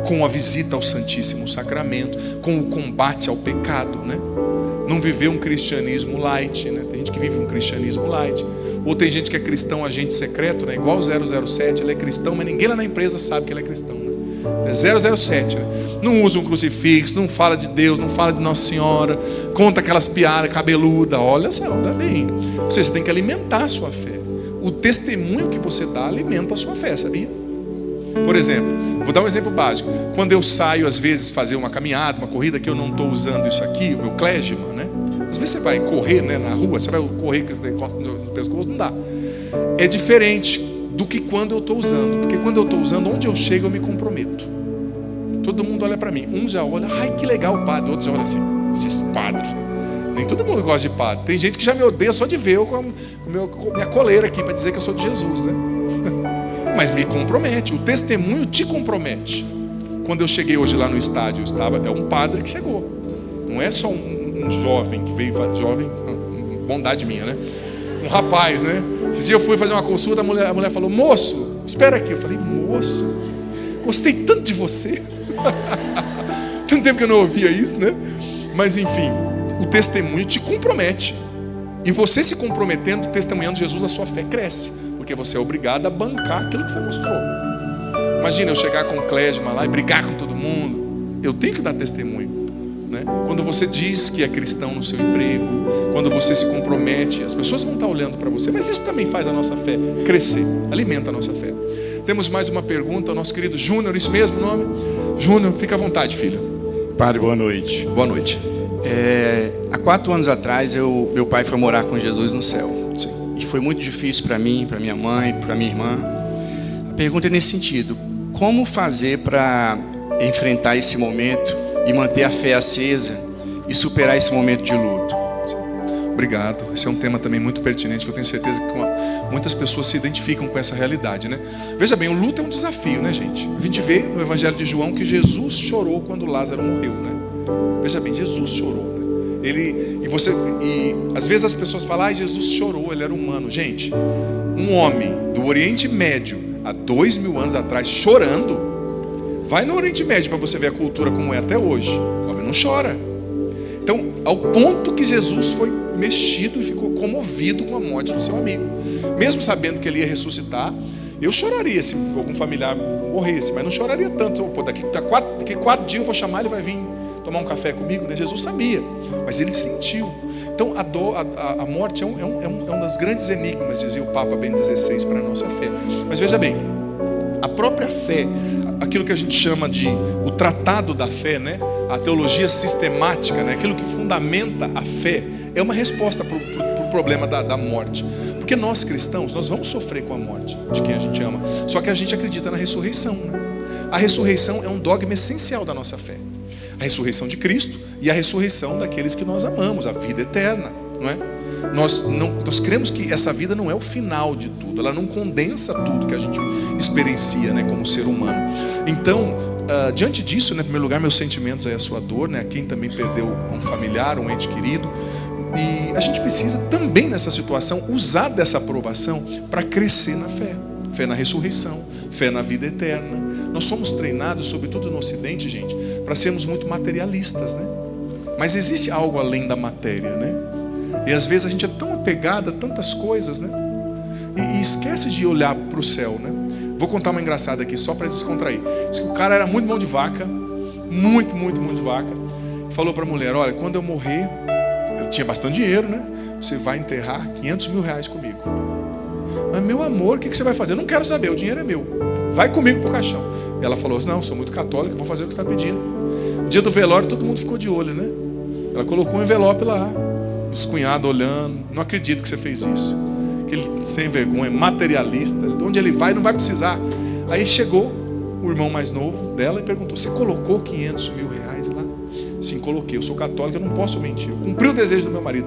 com a visita ao Santíssimo Sacramento, com o combate ao pecado, né? Não viver um cristianismo light, né? Tem gente que vive um cristianismo light, ou tem gente que é cristão agente secreto, né? Igual o 007, ele é cristão, mas ninguém lá na empresa sabe que ele é cristão, né? É 007, né? não usa um crucifixo, não fala de Deus, não fala de Nossa Senhora, conta aquelas piadas cabeludas. Olha só, olha bem. Você tem que alimentar a sua fé. O testemunho que você dá alimenta a sua fé, sabia? Por exemplo, vou dar um exemplo básico. Quando eu saio, às vezes, fazer uma caminhada, uma corrida, que eu não estou usando isso aqui, o meu klezima, né? Às vezes você vai correr, né, na rua, você vai correr com esse negócio no pescoço, não dá. É diferente do que quando eu estou usando. Porque quando eu estou usando, onde eu chego, eu me comprometo. Todo mundo olha para mim. Um já olha, ai que legal o padre. Outro já olha assim, esses padres. Nem todo mundo gosta de padre. Tem gente que já me odeia só de ver eu com minha coleira aqui para dizer que eu sou de Jesus, né? Mas me compromete. O testemunho te compromete. Quando eu cheguei hoje lá no estádio, é um padre que chegou. Não é só um jovem que veio, jovem, bondade minha, né? Um rapaz, né? Esses dias eu fui fazer uma consulta, a mulher falou, moço, espera aqui. Eu falei, moço, gostei tanto de você. Tanto tempo que eu não ouvia isso, né? Mas enfim, o testemunho te compromete. E você se comprometendo, testemunhando Jesus, a sua fé cresce. Porque você é obrigado a bancar aquilo que você mostrou. Imagina eu chegar com o klezima lá e brigar com todo mundo. Eu tenho que dar testemunho, né? Quando você diz que é cristão no seu emprego, quando você se compromete, as pessoas vão estar olhando para você. Mas isso também faz a nossa fé crescer, alimenta a nossa fé. Temos mais uma pergunta, o nosso querido Júnior, isso mesmo o nome? Júnior, fica à vontade, filho. Padre, boa noite. Boa noite. Há 4 anos atrás, meu pai foi morar com Jesus no céu. Sim. E foi muito difícil para mim, para minha mãe, para minha irmã. A pergunta é nesse sentido: como fazer para enfrentar esse momento e manter a fé acesa e superar esse momento de luto? Obrigado. Esse é um tema também muito pertinente, que eu tenho certeza que muitas pessoas se identificam com essa realidade, né? Veja bem, o luto é um desafio, né, gente? A gente vê no Evangelho de João que Jesus chorou quando Lázaro morreu, né? Veja bem, Jesus chorou, né? E às vezes as pessoas falam, Jesus chorou, ele era humano. Gente, um homem do Oriente Médio há 2000 anos atrás chorando, vai no Oriente Médio para você ver a cultura como é até hoje. O homem não chora. Então, ao ponto que Jesus foi mexido e ficou comovido com a morte do seu amigo, mesmo sabendo que ele ia ressuscitar, eu choraria se algum familiar morresse, mas não choraria tanto. Pô, daqui 4 dias eu vou chamar, ele vai vir tomar um café comigo, né? Jesus sabia, mas ele sentiu. Então a morte é um dos grandes enigmas, dizia o Papa Bento XVI, para a nossa fé. Mas veja bem, a própria fé, aquilo que a gente chama de o tratado da fé, né? A teologia sistemática, né? Aquilo que fundamenta a fé, é uma resposta para o problema da morte. Porque nós cristãos, nós vamos sofrer com a morte de quem a gente ama, só que a gente acredita na ressurreição, né? A ressurreição é um dogma essencial da nossa fé. A ressurreição de Cristo e a ressurreição daqueles que nós amamos, a vida eterna, não é? Nós cremos que essa vida não é o final de tudo, ela não condensa tudo que a gente experiencia, né, como ser humano. Então, diante disso, né, em primeiro lugar, meus sentimentos aí, a sua dor, né, a quem também perdeu um familiar, um ente querido. E a gente precisa também nessa situação usar dessa aprovação para crescer na fé. Fé na ressurreição, fé na vida eterna. Nós somos treinados, sobretudo no Ocidente, gente, para sermos muito materialistas, né? Mas existe algo além da matéria, né? E às vezes a gente é tão apegado a tantas coisas, né? E esquece de olhar para o céu, né? Vou contar uma engraçada aqui, só para descontrair. Diz que o cara era muito mão de vaca, muito de vaca. Falou para a mulher, olha, quando eu morrer, eu tinha bastante dinheiro, né? Você vai enterrar 500 mil reais comigo. Mas meu amor, o que você vai fazer? Eu não quero saber, o dinheiro é meu. Vai comigo pro caixão. E ela falou assim, não, sou muito católica, vou fazer o que você está pedindo. No dia do velório, todo mundo ficou de olho, né? Ela colocou um envelope lá. Os cunhados olhando, não acredito que você fez isso. Aquele sem vergonha, materialista. Onde ele vai, não vai precisar. Aí chegou o irmão mais novo dela e perguntou, você colocou 500 mil reais lá? Sim, coloquei, eu sou católica, eu não posso mentir. Eu cumpri o desejo do meu marido.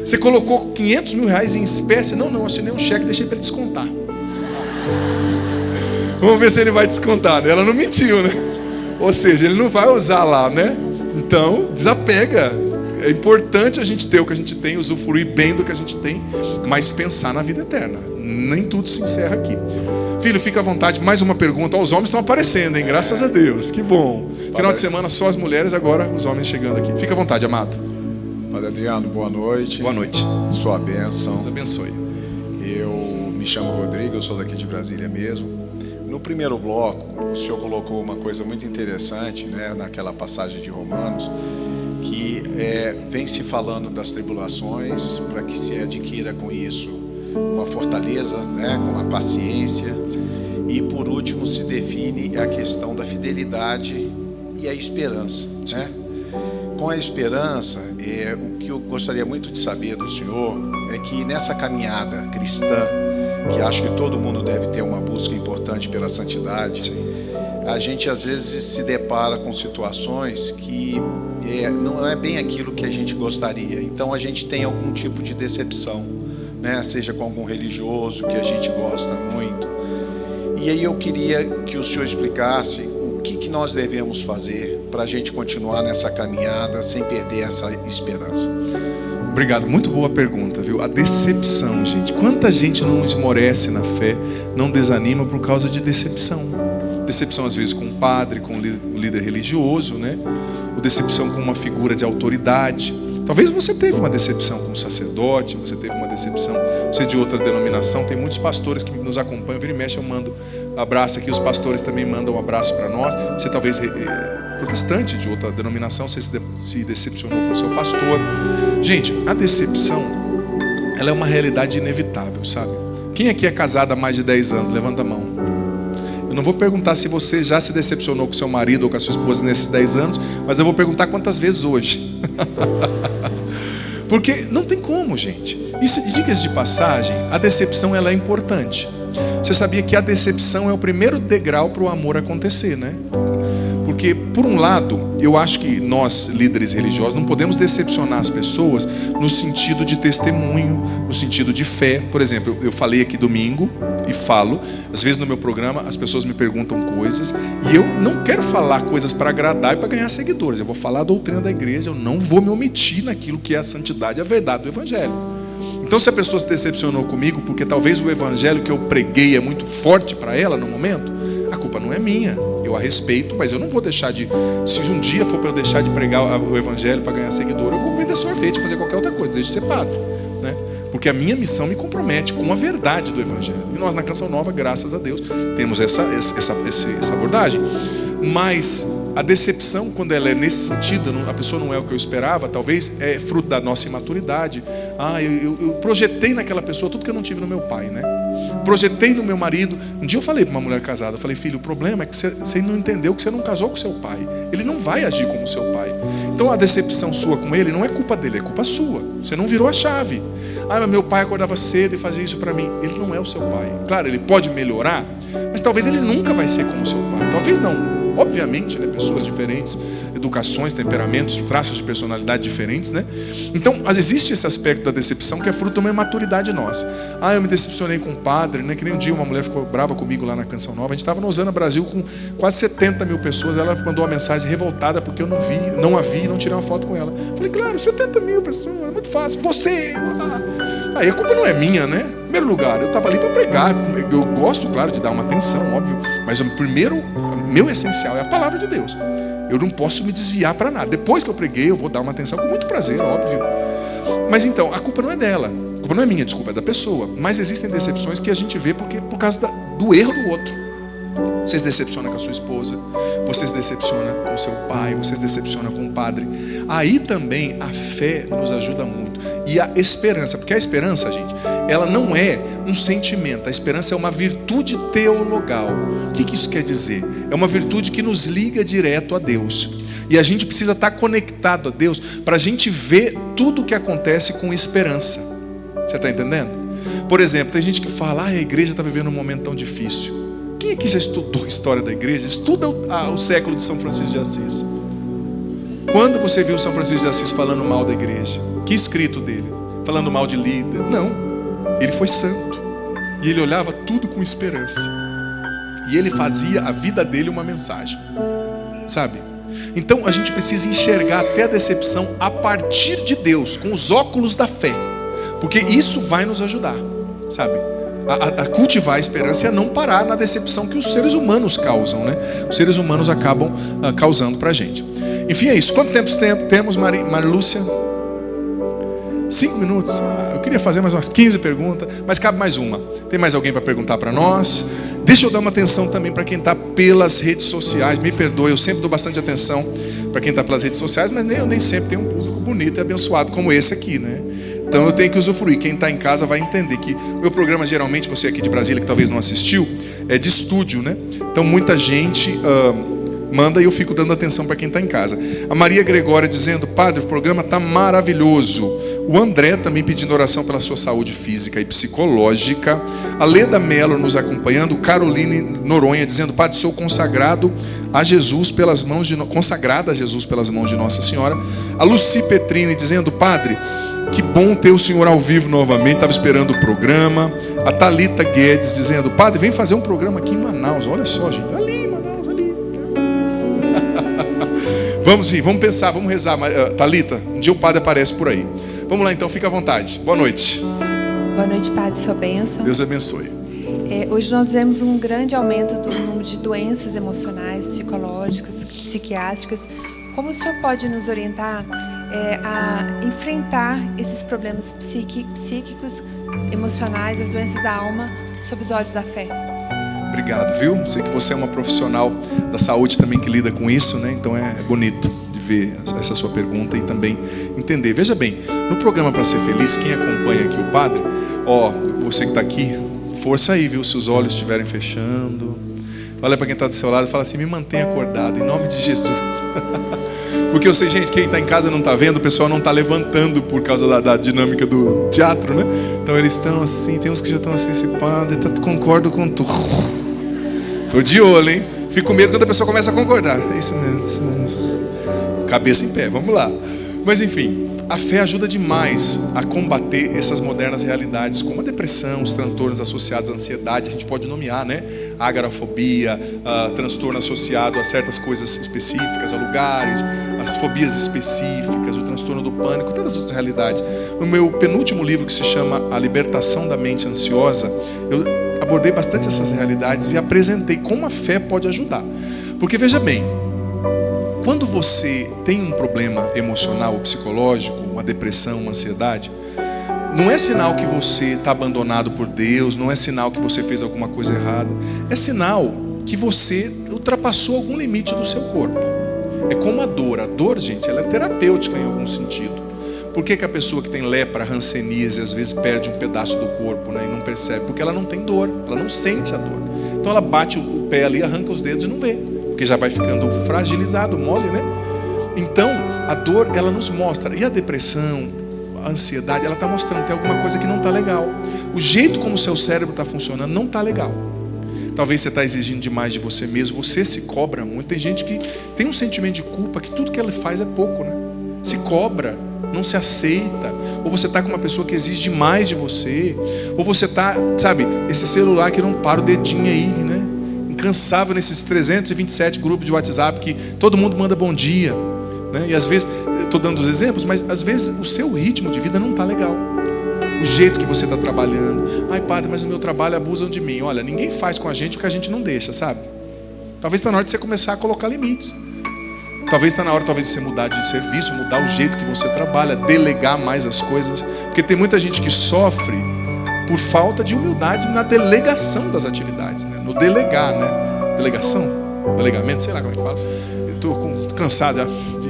Você colocou 500 mil reais em espécie? Não, eu assinei um cheque e deixei para ele descontar. Vamos ver se ele vai descontar, né? Ela não mentiu, né? Ou seja, ele não vai usar lá, né? Então, desapega. É importante a gente ter o que a gente tem, usufruir bem do que a gente tem, mas pensar na vida eterna. Nem tudo se encerra aqui. Filho, fica à vontade. Mais uma pergunta. Os homens estão aparecendo, hein? Graças a Deus. Que bom. Final de semana só as mulheres, agora os homens chegando aqui. Fica à vontade, amado. Padre Adriano, boa noite. Boa noite. Sua bênção. Deus abençoe. Eu me chamo Rodrigo, eu sou daqui de Brasília mesmo. No primeiro bloco, o senhor colocou uma coisa muito interessante, né, naquela passagem de Romanos, que vem se falando das tribulações, para que se adquira com isso uma fortaleza, né, com a paciência. E por último se define a questão da fidelidade e a esperança, né? Com a esperança, o que eu gostaria muito de saber do senhor é que nessa caminhada cristã, que acho que todo mundo deve ter uma busca importante pela santidade, a gente às vezes se depara com situações que não é bem aquilo que a gente gostaria. Então a gente tem algum tipo de decepção, né? Seja com algum religioso que a gente gosta muito. E aí eu queria que o senhor explicasse o que nós devemos fazer para a gente continuar nessa caminhada sem perder essa esperança. Obrigado, muito boa pergunta, viu? A decepção, gente. Quanta gente não esmorece na fé, não desanima por causa de decepção. Decepção às vezes com um padre, com um líder religioso, né? Ou decepção com uma figura de autoridade. Talvez você teve uma decepção com um sacerdote, você teve uma decepção, você é de outra denominação. Tem muitos pastores que nos acompanham, vira e mexe, eu mando abraço aqui, os pastores também mandam um abraço para nós. Você talvez protestante de outra denominação, você se decepcionou com o seu pastor. Gente, a decepção, ela é uma realidade inevitável, sabe? Quem aqui é casado há mais de 10 anos? Levanta a mão. Eu não vou perguntar se você já se decepcionou com seu marido ou com a sua esposa nesses 10 anos, mas eu vou perguntar quantas vezes hoje. Porque não tem como, gente. E diga-se de passagem, a decepção ela é importante. Você sabia que a decepção é o primeiro degrau para o amor acontecer, né? Porque, por um lado, eu acho que nós, líderes religiosos, não podemos decepcionar as pessoas no sentido de testemunho, no sentido de fé. Por exemplo, eu falei aqui domingo e falo, às vezes no meu programa as pessoas me perguntam coisas e eu não quero falar coisas para agradar e para ganhar seguidores. Eu vou falar a doutrina da igreja, eu não vou me omitir naquilo que é a santidade e a verdade do evangelho. Então, se a pessoa se decepcionou comigo porque talvez o evangelho que eu preguei é muito forte para ela no momento, a culpa não é minha. Eu a respeito, mas eu não vou deixar de... Se um dia for para eu deixar de pregar o evangelho para ganhar seguidor, eu vou vender sorvete, fazer qualquer outra coisa, deixa de ser padre, né? Porque a minha missão me compromete com a verdade do evangelho. E nós na Canção Nova, graças a Deus, temos essa abordagem. Mas a decepção, quando ela é nesse sentido, a pessoa não é o que eu esperava, talvez é fruto da nossa imaturidade. Eu projetei naquela pessoa tudo que eu não tive no meu pai, né? Projetei no meu marido. Um dia eu falei para uma mulher casada, eu falei: filho, o problema é que você não entendeu que você não casou com seu pai. Ele não vai agir como seu pai. Então a decepção sua com ele não é culpa dele, é culpa sua. Você não virou a chave. Mas meu pai acordava cedo e fazia isso para mim. Ele não é o seu pai. Claro, ele pode melhorar, mas talvez ele nunca vai ser como seu pai. Talvez não. Obviamente, né? Pessoas diferentes, educações, temperamentos, traços de personalidade diferentes, né? Então, existe esse aspecto da decepção que é fruto de uma imaturidade nossa. Eu me decepcionei com um padre, né? Que nem um dia uma mulher ficou brava comigo lá na Canção Nova. A gente estava no Osana Brasil com quase 70 mil pessoas. Ela mandou uma mensagem revoltada porque eu não a vi e não tirei uma foto com ela. Falei: claro, 70 mil pessoas, é muito fácil. Você! Aí a culpa não é minha, né? Em primeiro lugar, eu estava ali para pregar. Eu gosto, claro, de dar uma atenção, óbvio. Mas o meu essencial é a palavra de Deus. Eu não posso me desviar para nada. Depois que eu preguei, eu vou dar uma atenção com muito prazer, óbvio. Mas então, a culpa não é dela. A culpa não é minha, desculpa, é da pessoa. Mas existem decepções que a gente vê por causa do erro do outro. Você se decepciona com a sua esposa, você se decepciona com o seu pai, você se decepciona com o padre. Aí também a fé nos ajuda muito. E a esperança, porque a esperança, gente, ela não é um sentimento. A esperança é uma virtude teologal. O que isso quer dizer? É uma virtude que nos liga direto a Deus. E a gente precisa estar conectado a Deus para a gente ver tudo o que acontece com esperança. Você está entendendo? Por exemplo, tem gente que fala: a igreja está vivendo um momento tão difícil. Quem aqui já estudou a história da igreja? Estuda o século de São Francisco de Assis. Quando você viu São Francisco de Assis falando mal da igreja? Que escrito dele? Falando mal de líder? Não. Ele foi santo. E ele olhava tudo com esperança. E ele fazia a vida dele uma mensagem. Sabe? Então a gente precisa enxergar até a decepção a partir de Deus, com os óculos da fé. Porque isso vai nos ajudar. Sabe? A cultivar a esperança e a não parar na decepção que os seres humanos causam, né? Os seres humanos acabam causando pra gente. Enfim, é isso. Quanto tempo temos, Marilúcia? 5 minutos. Eu queria fazer mais umas 15 perguntas, mas cabe mais uma. Tem mais alguém para perguntar para nós? Deixa eu dar uma atenção também para quem está pelas redes sociais. Me perdoe, eu sempre dou bastante atenção para quem está pelas redes sociais, mas eu nem sempre tenho um público bonito e abençoado como esse aqui, né? Então eu tenho que usufruir. Quem está em casa vai entender que o meu programa, geralmente, você aqui de Brasília que talvez não assistiu, é de estúdio, né? Então muita gente manda e eu fico dando atenção para quem está em casa. A Maria Gregória dizendo: padre, o programa está maravilhoso. O André também pedindo oração pela sua saúde física e psicológica. A Leda Mello nos acompanhando. Caroline Noronha dizendo: padre, sou consagrado a Jesus pelas mãos de consagrada a Jesus pelas mãos de Nossa Senhora. A Luci Petrini dizendo: padre, que bom ter o senhor ao vivo novamente, estava esperando o programa. A Thalita Guedes dizendo: padre, vem fazer um programa aqui em Manaus. Olha só, gente, ali em Manaus, ali. Vamos pensar, vamos rezar. Thalita, um dia o padre aparece por aí. Vamos lá então, fica à vontade. Boa noite. Boa noite, padre, sua bênção. Deus abençoe. Hoje nós vemos um grande aumento do número de doenças emocionais, psicológicas, psiquiátricas. Como o senhor pode nos orientar a enfrentar esses problemas psíquicos, emocionais, as doenças da alma, sob os olhos da fé? Obrigado, viu? Sei que você é uma profissional da saúde também que lida com isso, né? Então é bonito de ver essa sua pergunta e também entender. Veja bem, no programa Para Ser Feliz, quem acompanha aqui o padre, você que está aqui, força aí, viu? Se os olhos estiverem fechando, olha para quem está do seu lado e fala assim: me mantenha acordado, em nome de Jesus. Porque eu sei, gente, quem está em casa não está vendo, o pessoal não está levantando por causa da dinâmica do teatro, né? Então eles estão assim, tem uns que já estão assim, padre, concordo com tu. Tô de olho, hein? Fico com medo quando a pessoa começa a concordar. É isso mesmo. Cabeça em pé, vamos lá. Mas enfim, a fé ajuda demais a combater essas modernas realidades, como a depressão, os transtornos associados à ansiedade. A gente pode nomear, né? A agorafobia, transtorno associado a certas coisas específicas, a lugares, as fobias específicas, o transtorno do pânico, tantas outras realidades. No meu penúltimo livro, que se chama A Libertação da Mente Ansiosa, eu abordei bastante essas realidades e apresentei como a fé pode ajudar. Porque veja bem, quando você tem um problema emocional ou psicológico, uma depressão, uma ansiedade, não é sinal que você está abandonado por Deus, não é sinal que você fez alguma coisa errada, é sinal que você ultrapassou algum limite do seu corpo. É como a dor, gente, ela é terapêutica em algum sentido. Por que a pessoa que tem lepra, hanseníase, às vezes perde um pedaço do corpo, né, e não percebe? Porque ela não tem dor, ela não sente a dor. Então ela bate o pé ali, arranca os dedos e não vê, porque já vai ficando fragilizado, mole, né? Então a dor, ela nos mostra. E a depressão, a ansiedade, ela está mostrando que tem alguma coisa que não está legal. O jeito como o seu cérebro está funcionando não está legal. Talvez você está exigindo demais de você mesmo, você se cobra muito. Tem gente que tem um sentimento de culpa, que tudo que ela faz é pouco, né? Se cobra, não se aceita. Ou você está com uma pessoa que exige demais de você, ou você está, sabe, esse celular que não para o dedinho aí, né? Incansável nesses 327 grupos de WhatsApp que todo mundo manda bom dia, né? E às vezes, estou dando os exemplos, mas às vezes o seu ritmo de vida não está legal. O jeito que você está trabalhando. Ai, padre, mas no meu trabalho abusam de mim. Olha, ninguém faz com a gente o que a gente não deixa, sabe? Talvez está na hora de você começar a colocar limites. Talvez está na hora de você mudar de serviço, mudar o jeito que você trabalha, delegar mais as coisas. Porque tem muita gente que sofre por falta de humildade na delegação das atividades, né? No delegar, né? Delegação? Delegamento? Sei lá como é que fala. Eu estou cansado já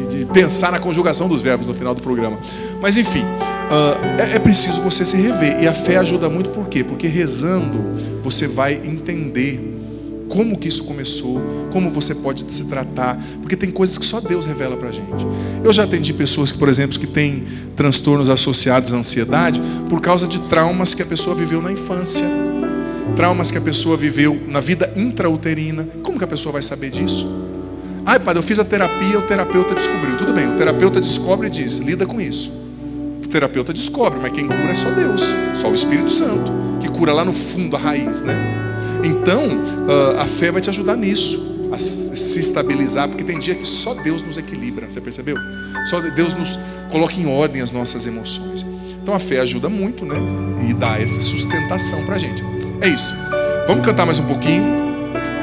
de pensar na conjugação dos verbos no final do programa. Mas enfim, é preciso você se rever. E a fé ajuda muito, por quê? Porque rezando você vai entender como que isso começou, como você pode se tratar, porque tem coisas que só Deus revela pra gente. Eu já atendi pessoas que, por exemplo, que têm transtornos associados à ansiedade por causa de traumas que a pessoa viveu na infância, traumas que a pessoa viveu na vida intrauterina. Como que a pessoa vai saber disso? Ai, padre, eu fiz a terapia, o terapeuta descobriu. Tudo bem, o terapeuta descobre e diz, lida com isso. O terapeuta descobre, mas quem cura é só Deus, só o Espírito Santo, que cura lá no fundo, a raiz, né? Então, a fé vai te ajudar nisso, a se estabilizar, porque tem dia que só Deus nos equilibra, você percebeu? Só Deus nos coloca em ordem as nossas emoções. Então a fé ajuda muito, né? E dá essa sustentação pra gente. É isso. Vamos cantar mais um pouquinho,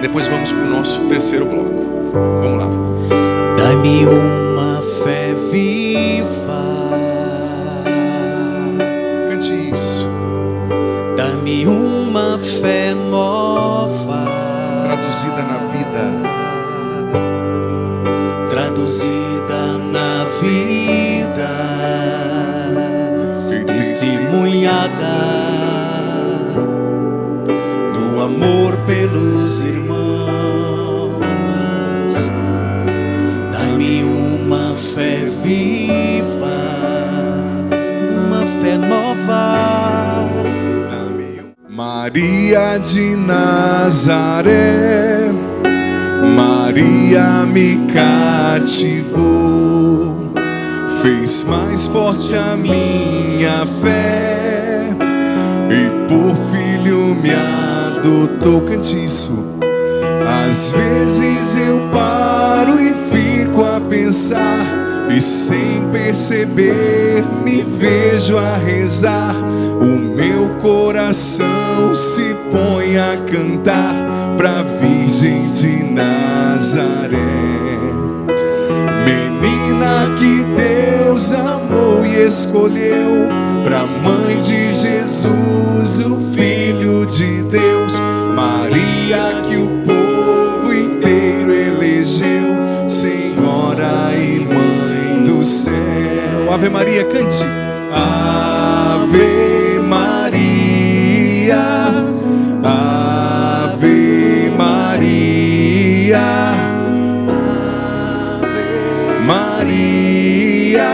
depois vamos pro nosso terceiro bloco. Vamos lá. Dá-me uma fé viva. Cante isso. Dá-me uma fé nova. Maria de Nazaré, Maria me cativou, fez mais forte a minha fé e por filho me adotou. Cante isso. Às vezes eu paro e fico a pensar, e sem perceber me vejo a rezar. O meu coração se põe a cantar pra Virgem de Nazaré, menina que Deus amou e escolheu pra mãe de Jesus, o Filho de Deus. Maria que o povo inteiro elegeu, Senhora e Mãe do céu. Ave Maria, cante. Ave Maria, Ave Maria, Ave Maria,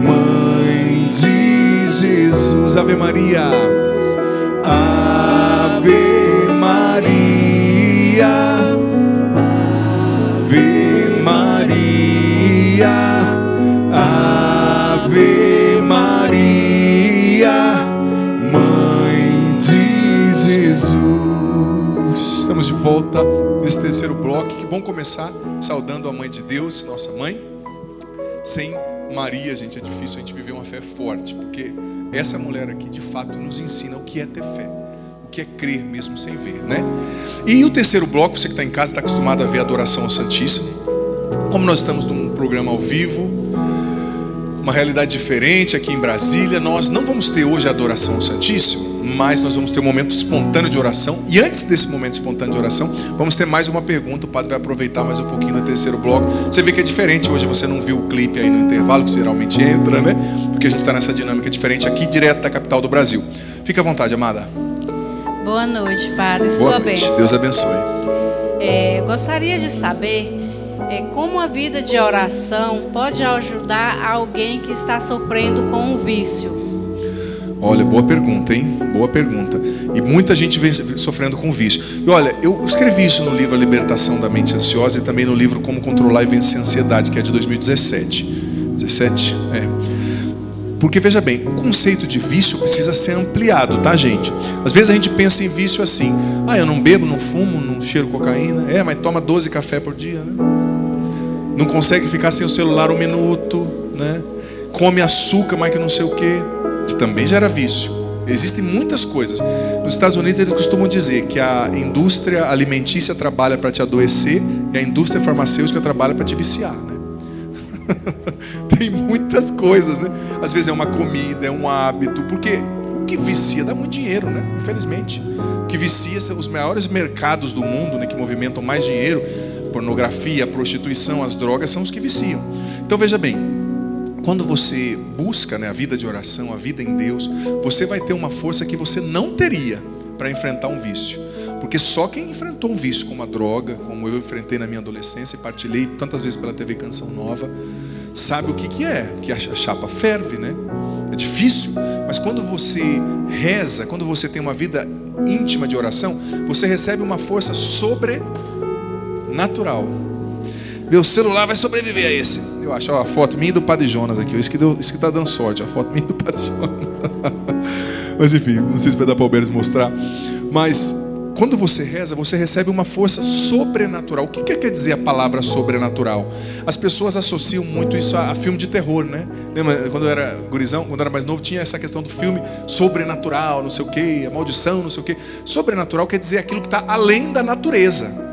Mãe de Jesus. Ave Maria, Ave Maria, Ave Maria, Ave Maria, Mãe de Jesus. Estamos de volta nesse terceiro bloco. Que bom começar saudando a Mãe de Deus, nossa mãe. Sem Maria, gente, é difícil a gente viver uma fé forte, porque essa mulher aqui de fato nos ensina o que é ter fé, o que é crer mesmo sem ver, né? E o terceiro bloco, você que está em casa está acostumado a ver a adoração ao Santíssimo. Como nós estamos num programa ao vivo, uma realidade diferente aqui em Brasília, nós não vamos ter hoje a adoração ao Santíssimo, mas nós vamos ter um momento espontâneo de oração. E antes desse momento espontâneo de oração, vamos ter mais uma pergunta. O padre vai aproveitar mais um pouquinho do terceiro bloco. Você vê que é diferente hoje, você não viu o clipe aí no intervalo, que geralmente entra, né? Porque a gente está nessa dinâmica diferente aqui, direto da capital do Brasil. Fica à vontade, amada. Boa noite, padre. Boa Sua noite. bênção. Deus abençoe. Gostaria de saber como a vida de oração pode ajudar alguém que está sofrendo com um vício. Olha, boa pergunta, hein? Boa pergunta. E muita gente vem sofrendo com vício. E olha, eu escrevi isso no livro A Libertação da Mente Ansiosa e também no livro Como Controlar e Vencer a Ansiedade, que é de 2017. 17? É. Porque veja bem, o conceito de vício precisa ser ampliado, tá, gente? Às vezes a gente pensa em vício assim: ah, eu não bebo, não fumo, não cheiro cocaína. Mas toma 12 café por dia, né? Não consegue ficar sem o celular um minuto, né? Come açúcar, mas que não sei o quê, que também gera vício. Existem muitas coisas. Nos Estados Unidos eles costumam dizer que a indústria alimentícia trabalha para te adoecer e a indústria farmacêutica trabalha para te viciar, né? Tem muitas coisas, né? Às vezes é uma comida, é um hábito, porque o que vicia dá muito dinheiro, né? Infelizmente. O que vicia são os maiores mercados do mundo, né? Que movimentam mais dinheiro. Pornografia, a prostituição, as drogas são os que viciam. Então veja bem, quando você busca, né, a vida de oração, a vida em Deus, você vai ter uma força que você não teria para enfrentar um vício. Porque só quem enfrentou um vício como a droga, como eu enfrentei na minha adolescência e partilhei tantas vezes pela TV Canção Nova, sabe o que é, porque a chapa ferve, né? É difícil, mas quando você reza, quando você tem uma vida íntima de oração, você recebe uma força sobrenatural. Meu celular vai sobreviver a esse. Eu acho, ó, a foto minha e do Padre Jonas aqui. Isso que tá dando sorte, a foto minha e do Padre Jonas. Mas enfim, não sei se vai dar para o Alberto mostrar. Mas quando você reza, você recebe uma força sobrenatural. O que quer dizer a palavra sobrenatural? As pessoas associam muito isso a filme de terror, né? Lembra quando eu era gurizão, quando eu era mais novo, tinha essa questão do filme sobrenatural, não sei o quê, a maldição, não sei o quê. Sobrenatural quer dizer aquilo que está além da natureza.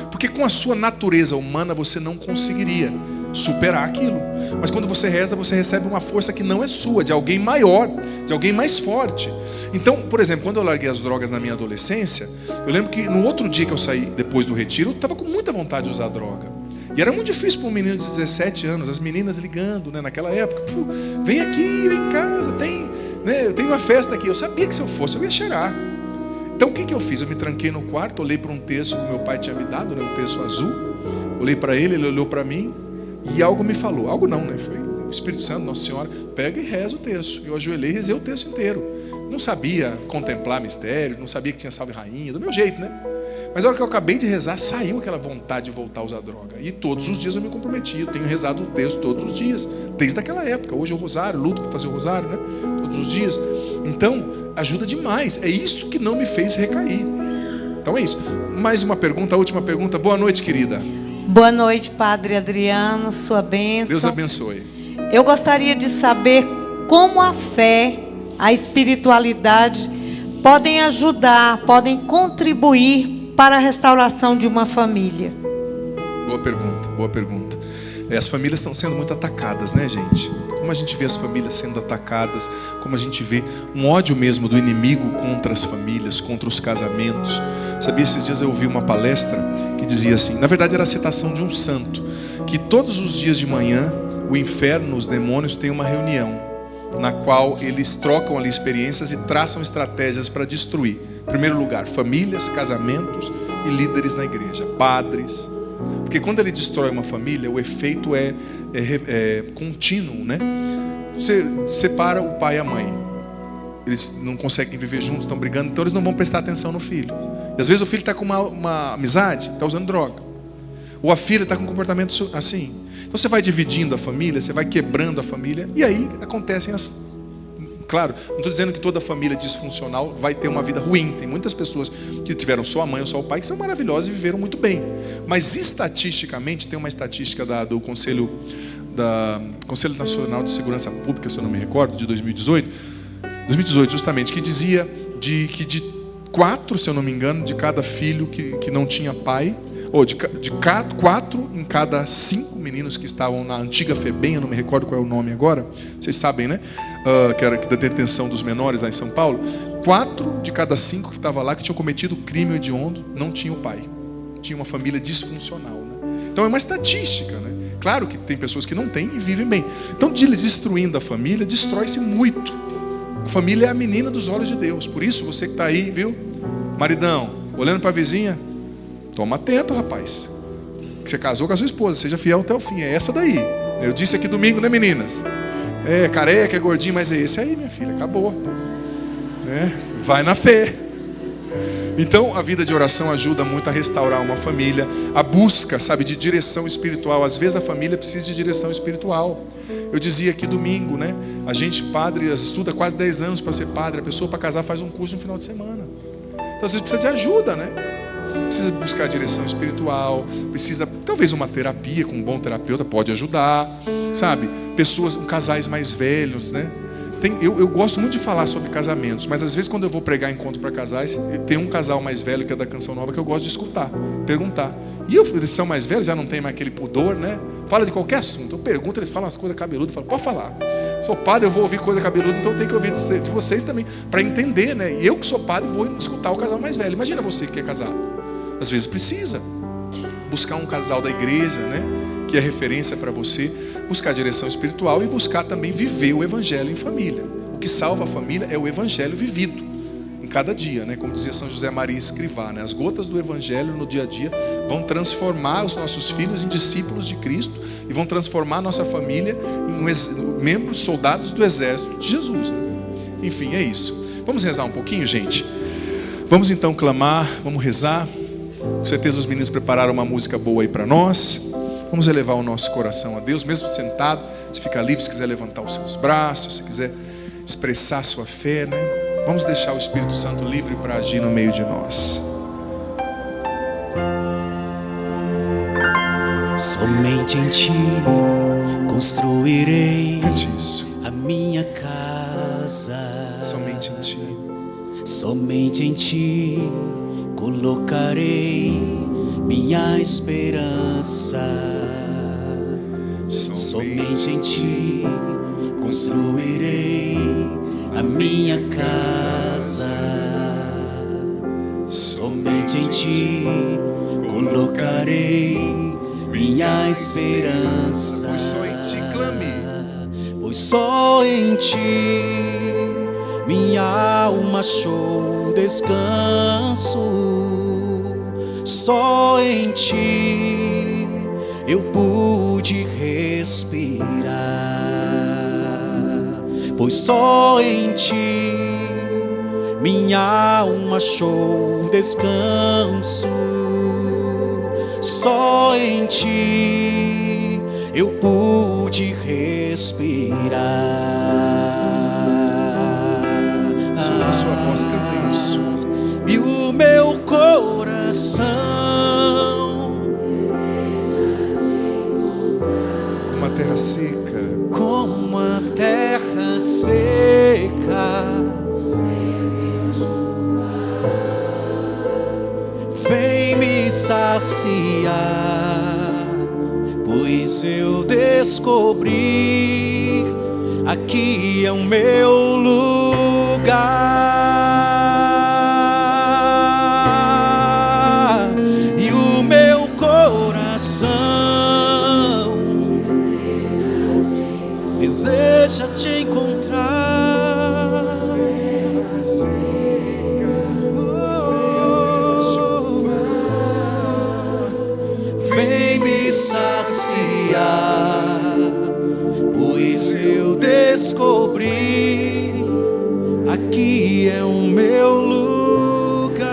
Porque com a sua natureza humana você não conseguiria superar aquilo. Mas quando você reza, você recebe uma força que não é sua, de alguém maior, de alguém mais forte. Então, por exemplo, quando eu larguei as drogas na minha adolescência, eu lembro que no outro dia que eu saí depois do retiro, eu estava com muita vontade de usar droga. E era muito difícil para um menino de 17 anos, as meninas ligando, né, naquela época: vem aqui, vem em casa, tem uma festa aqui. Eu sabia que se eu fosse, eu ia cheirar. Então o que eu fiz? Eu me tranquei no quarto, olhei para um terço que meu pai tinha me dado, né, um terço azul. Olhei para ele, ele olhou para mim e algo me falou. Algo não, né? Foi o Espírito Santo, Nossa Senhora: pega e reza o terço. Eu ajoelhei e rezei o terço inteiro. Não sabia contemplar mistério, não sabia que tinha salve rainha, do meu jeito, né? Mas a hora que eu acabei de rezar, saiu aquela vontade de voltar a usar droga. E todos os dias eu me comprometi. Eu tenho rezado o texto todos os dias, desde aquela época. Hoje é o rosário, luto para fazer o rosário, né? Todos os dias. Então, ajuda demais. É isso que não me fez recair. Então é isso. Mais uma pergunta, a última pergunta. Boa noite, querida. Boa noite, Padre Adriano, sua bênção. Deus abençoe. Eu gostaria de saber como a fé, a espiritualidade podem ajudar, podem contribuir para a restauração de uma família. Boa pergunta, boa pergunta. As famílias estão sendo muito atacadas, né, gente? Como a gente vê as famílias sendo atacadas, como a gente vê um ódio mesmo do inimigo contra as famílias, contra os casamentos. Sabia, esses dias eu ouvi uma palestra que dizia assim, na verdade era a citação de um santo, que todos os dias de manhã o inferno, os demônios têm uma reunião, na qual eles trocam ali experiências e traçam estratégias para destruir. Em primeiro lugar, famílias, casamentos e líderes na igreja, padres. Porque quando ele destrói uma família, o efeito é contínuo, né? Você separa o pai e a mãe. Eles não conseguem viver juntos, estão brigando, então eles não vão prestar atenção no filho. E às vezes o filho está com uma amizade, está usando droga. Ou a filha está com um comportamento assim. Então você vai dividindo a família, você vai quebrando a família, e aí acontecem as... Claro, não estou dizendo que toda família disfuncional vai ter uma vida ruim. Tem muitas pessoas que tiveram só a mãe ou só o pai que são maravilhosas e viveram muito bem. Mas estatisticamente, tem uma estatística do Conselho Nacional de Segurança Pública, se eu não me recordo, de 2018 justamente, que dizia que de 4, se eu não me engano, de cada filho que não tinha pai, ou de 4 em cada 5 meninos que estavam na antiga FEBEM, eu não me recordo qual é o nome agora, vocês sabem, né? Que era da detenção dos menores lá em São Paulo, 4 de cada 5 que estavam lá, que tinham cometido crime hediondo, não tinham pai. Tinha uma família disfuncional, né? Então é uma estatística, né? Claro que tem pessoas que não têm e vivem bem. Então, destruindo a família, destrói-se muito. A família é a menina dos olhos de Deus. Por isso, você que está aí, viu? Maridão, olhando para a vizinha, toma atento, rapaz. Que você casou com a sua esposa, seja fiel até o fim. É essa daí. Eu disse aqui domingo, né, meninas? É careca, é gordinho, mas é esse aí, minha filha, acabou. Vai na fé. Então, a vida de oração ajuda muito a restaurar uma família. A busca, sabe, de direção espiritual. Às vezes a família precisa de direção espiritual. Eu dizia aqui domingo, né? A gente, padre, estuda quase 10 anos para ser padre. A pessoa para casar faz um curso no final de semana. Então, às vezes precisa de ajuda, né? Precisa buscar direção espiritual, precisa, talvez uma terapia com um bom terapeuta pode ajudar, sabe? Pessoas, casais mais velhos, né? Eu gosto muito de falar sobre casamentos, mas às vezes quando eu vou pregar encontro para casais, tem um casal mais velho que é da Canção Nova que eu gosto de escutar, perguntar. E eles são mais velhos, já não tem mais aquele pudor, né? Fala de qualquer assunto, eu pergunto, eles falam umas coisas cabeludas, eu falo, pode falar. Sou padre, eu vou ouvir coisa cabeluda, então eu tenho que ouvir de vocês também, para entender, né? E eu que sou padre vou escutar o casal mais velho. Imagina você que quer casar. Às vezes precisa buscar um casal da igreja, né? Que é referência para você, buscar direção espiritual e buscar também viver o evangelho em família. O que salva a família é o evangelho vivido em cada dia, né? Como dizia São José Maria Escrivá, né? As gotas do evangelho no dia a dia vão transformar os nossos filhos em discípulos de Cristo e vão transformar a nossa família em membros, soldados do exército de Jesus, né? Enfim, é isso. Vamos rezar um pouquinho, gente? Vamos então clamar, vamos rezar. Com certeza os meninos prepararam uma música boa aí para nós. Vamos elevar o nosso coração a Deus, mesmo sentado. Se ficar livre, se quiser levantar os seus braços, se quiser expressar a sua fé, né? Vamos deixar o Espírito Santo livre para agir no meio de nós. Somente em Ti construirei Isso. a minha casa. Somente em Ti. Somente em Ti colocarei minha esperança. Somente em Ti construirei a minha casa. Somente em Ti colocarei minha esperança. Pois só em Ti clame. Pois só em Ti minha alma achou descanso. Só em Ti eu pude respirar. Pois só em Ti minha alma achou descanso. Só em ti eu pude respirar. Solta a sua voz, canta isso. E o meu coração, como a terra seca, como a terra seca, vem me saciar, pois eu descobri aqui é o meu lugar. E o meu coração deseja te encontrar. Vem me saciar, pois eu descobri aqui é o meu lugar.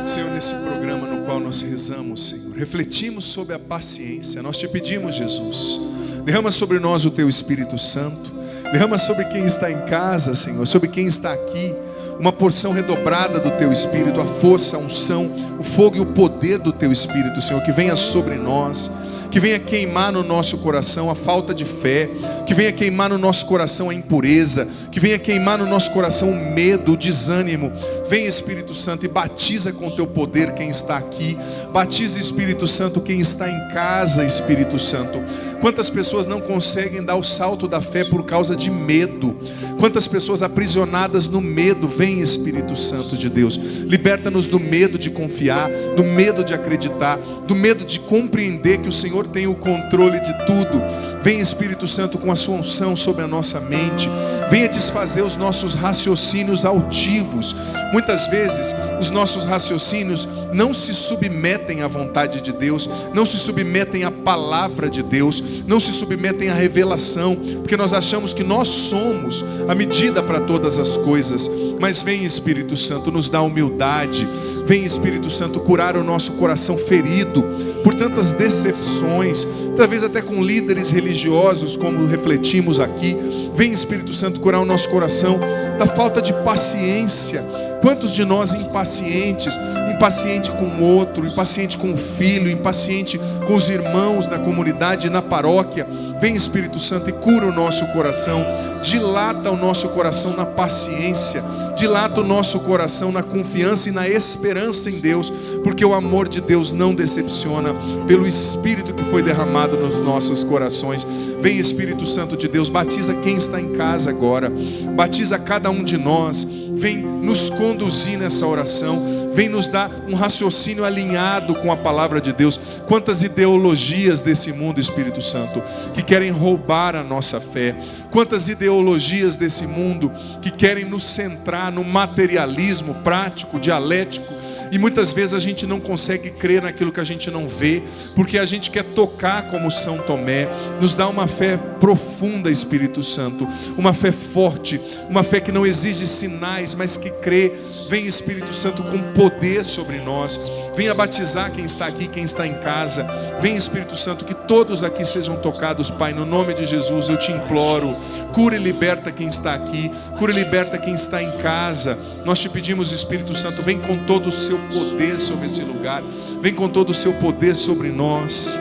Senhor, nesse programa no qual nós rezamos, Senhor, refletimos sobre a paciência. Nós te pedimos, Jesus, derrama sobre nós o teu Espírito Santo. Derrama sobre quem está em casa, Senhor, sobre quem está aqui, uma porção redobrada do teu Espírito, a força, a unção, o fogo e o poder do teu Espírito, Senhor, que venha sobre nós, que venha queimar no nosso coração a falta de fé, que venha queimar no nosso coração a impureza, que venha queimar no nosso coração o medo, o desânimo. Vem, Espírito Santo, e batiza com o teu poder quem está aqui. Batiza, Espírito Santo, quem está em casa, Espírito Santo. Quantas pessoas não conseguem dar o salto da fé por causa de medo? Quantas pessoas aprisionadas no medo? Vem, Espírito Santo de Deus, liberta-nos do medo de confiar, do medo de acreditar, do medo de compreender que o Senhor tem o controle de tudo. Vem, Espírito Santo, com a sua unção sobre a nossa mente. Venha desfazer os nossos raciocínios altivos. Muitas vezes os nossos raciocínios não se submetem à vontade de Deus, não se submetem à palavra de Deus, não se submetem à revelação, porque nós achamos que nós somos a medida para todas as coisas. Mas vem, Espírito Santo, nos dá humildade. Vem, Espírito Santo, curar o nosso coração ferido por tantas decepções, talvez até com líderes religiosos, como refletimos aqui. Vem, Espírito Santo, curar o nosso coração da falta de paciência. Quantos de nós impacientes, impaciente com o outro, impaciente com o filho, impaciente com os irmãos na comunidade, na paróquia. Vem, Espírito Santo, e cura o nosso coração, dilata o nosso coração na paciência, dilata o nosso coração na confiança e na esperança em Deus, porque o amor de Deus não decepciona, pelo Espírito que foi derramado nos nossos corações. Vem, Espírito Santo de Deus, batiza quem está em casa agora, batiza cada um de nós. Vem nos conduzir nessa oração, vem nos dar um raciocínio alinhado com a palavra de Deus. Quantas ideologias desse mundo, Espírito Santo, que querem roubar a nossa fé. Quantas ideologias desse mundo que querem nos centrar no materialismo prático, dialético. E muitas vezes a gente não consegue crer naquilo que a gente não vê, porque a gente quer tocar como São Tomé. Nos dá uma fé profunda, Espírito Santo, uma fé forte, uma fé que não exige sinais, mas que crê. Vem, Espírito Santo, com poder sobre nós. Venha batizar quem está aqui, quem está em casa. Vem, Espírito Santo, que todos aqui sejam tocados, Pai, no nome de Jesus. Eu te imploro, cura e liberta quem está aqui, cura e liberta quem está em casa. Nós te pedimos, Espírito Santo, vem com todo o seu poder sobre esse lugar, vem com todo o seu poder sobre nós.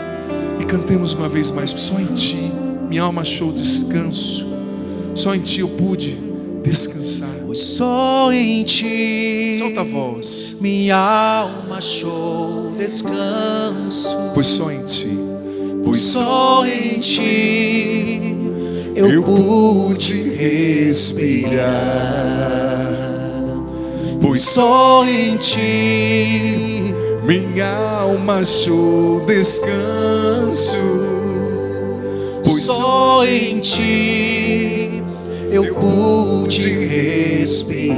E cantemos uma vez mais: só em ti minha alma achou descanso, só em ti eu pude descansar. Pois só em ti, solta a voz, minha alma achou descanso. Pois só em ti, pois só em ti eu pude respirar. Pois só em ti minha alma achou descanso. Pois só em ti eu pude respirar.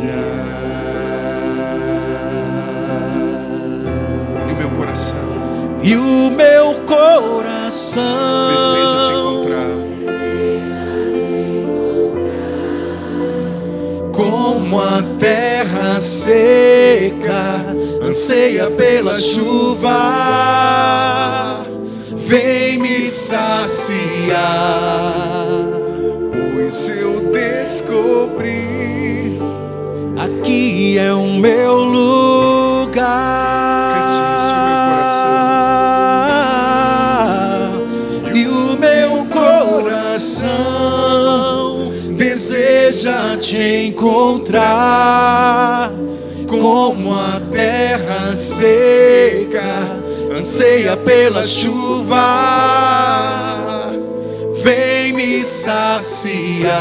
E o meu coração, e o meu coração deseja te encontrar como Como a terra seca anseia pela chuva, vem me saciar, pois eu descobri. Aqui é o meu lugar. Cante isso, meu coração. E o meu coração deseja te encontrar. Como a terra seca anseia pela chuva, vem me saciar,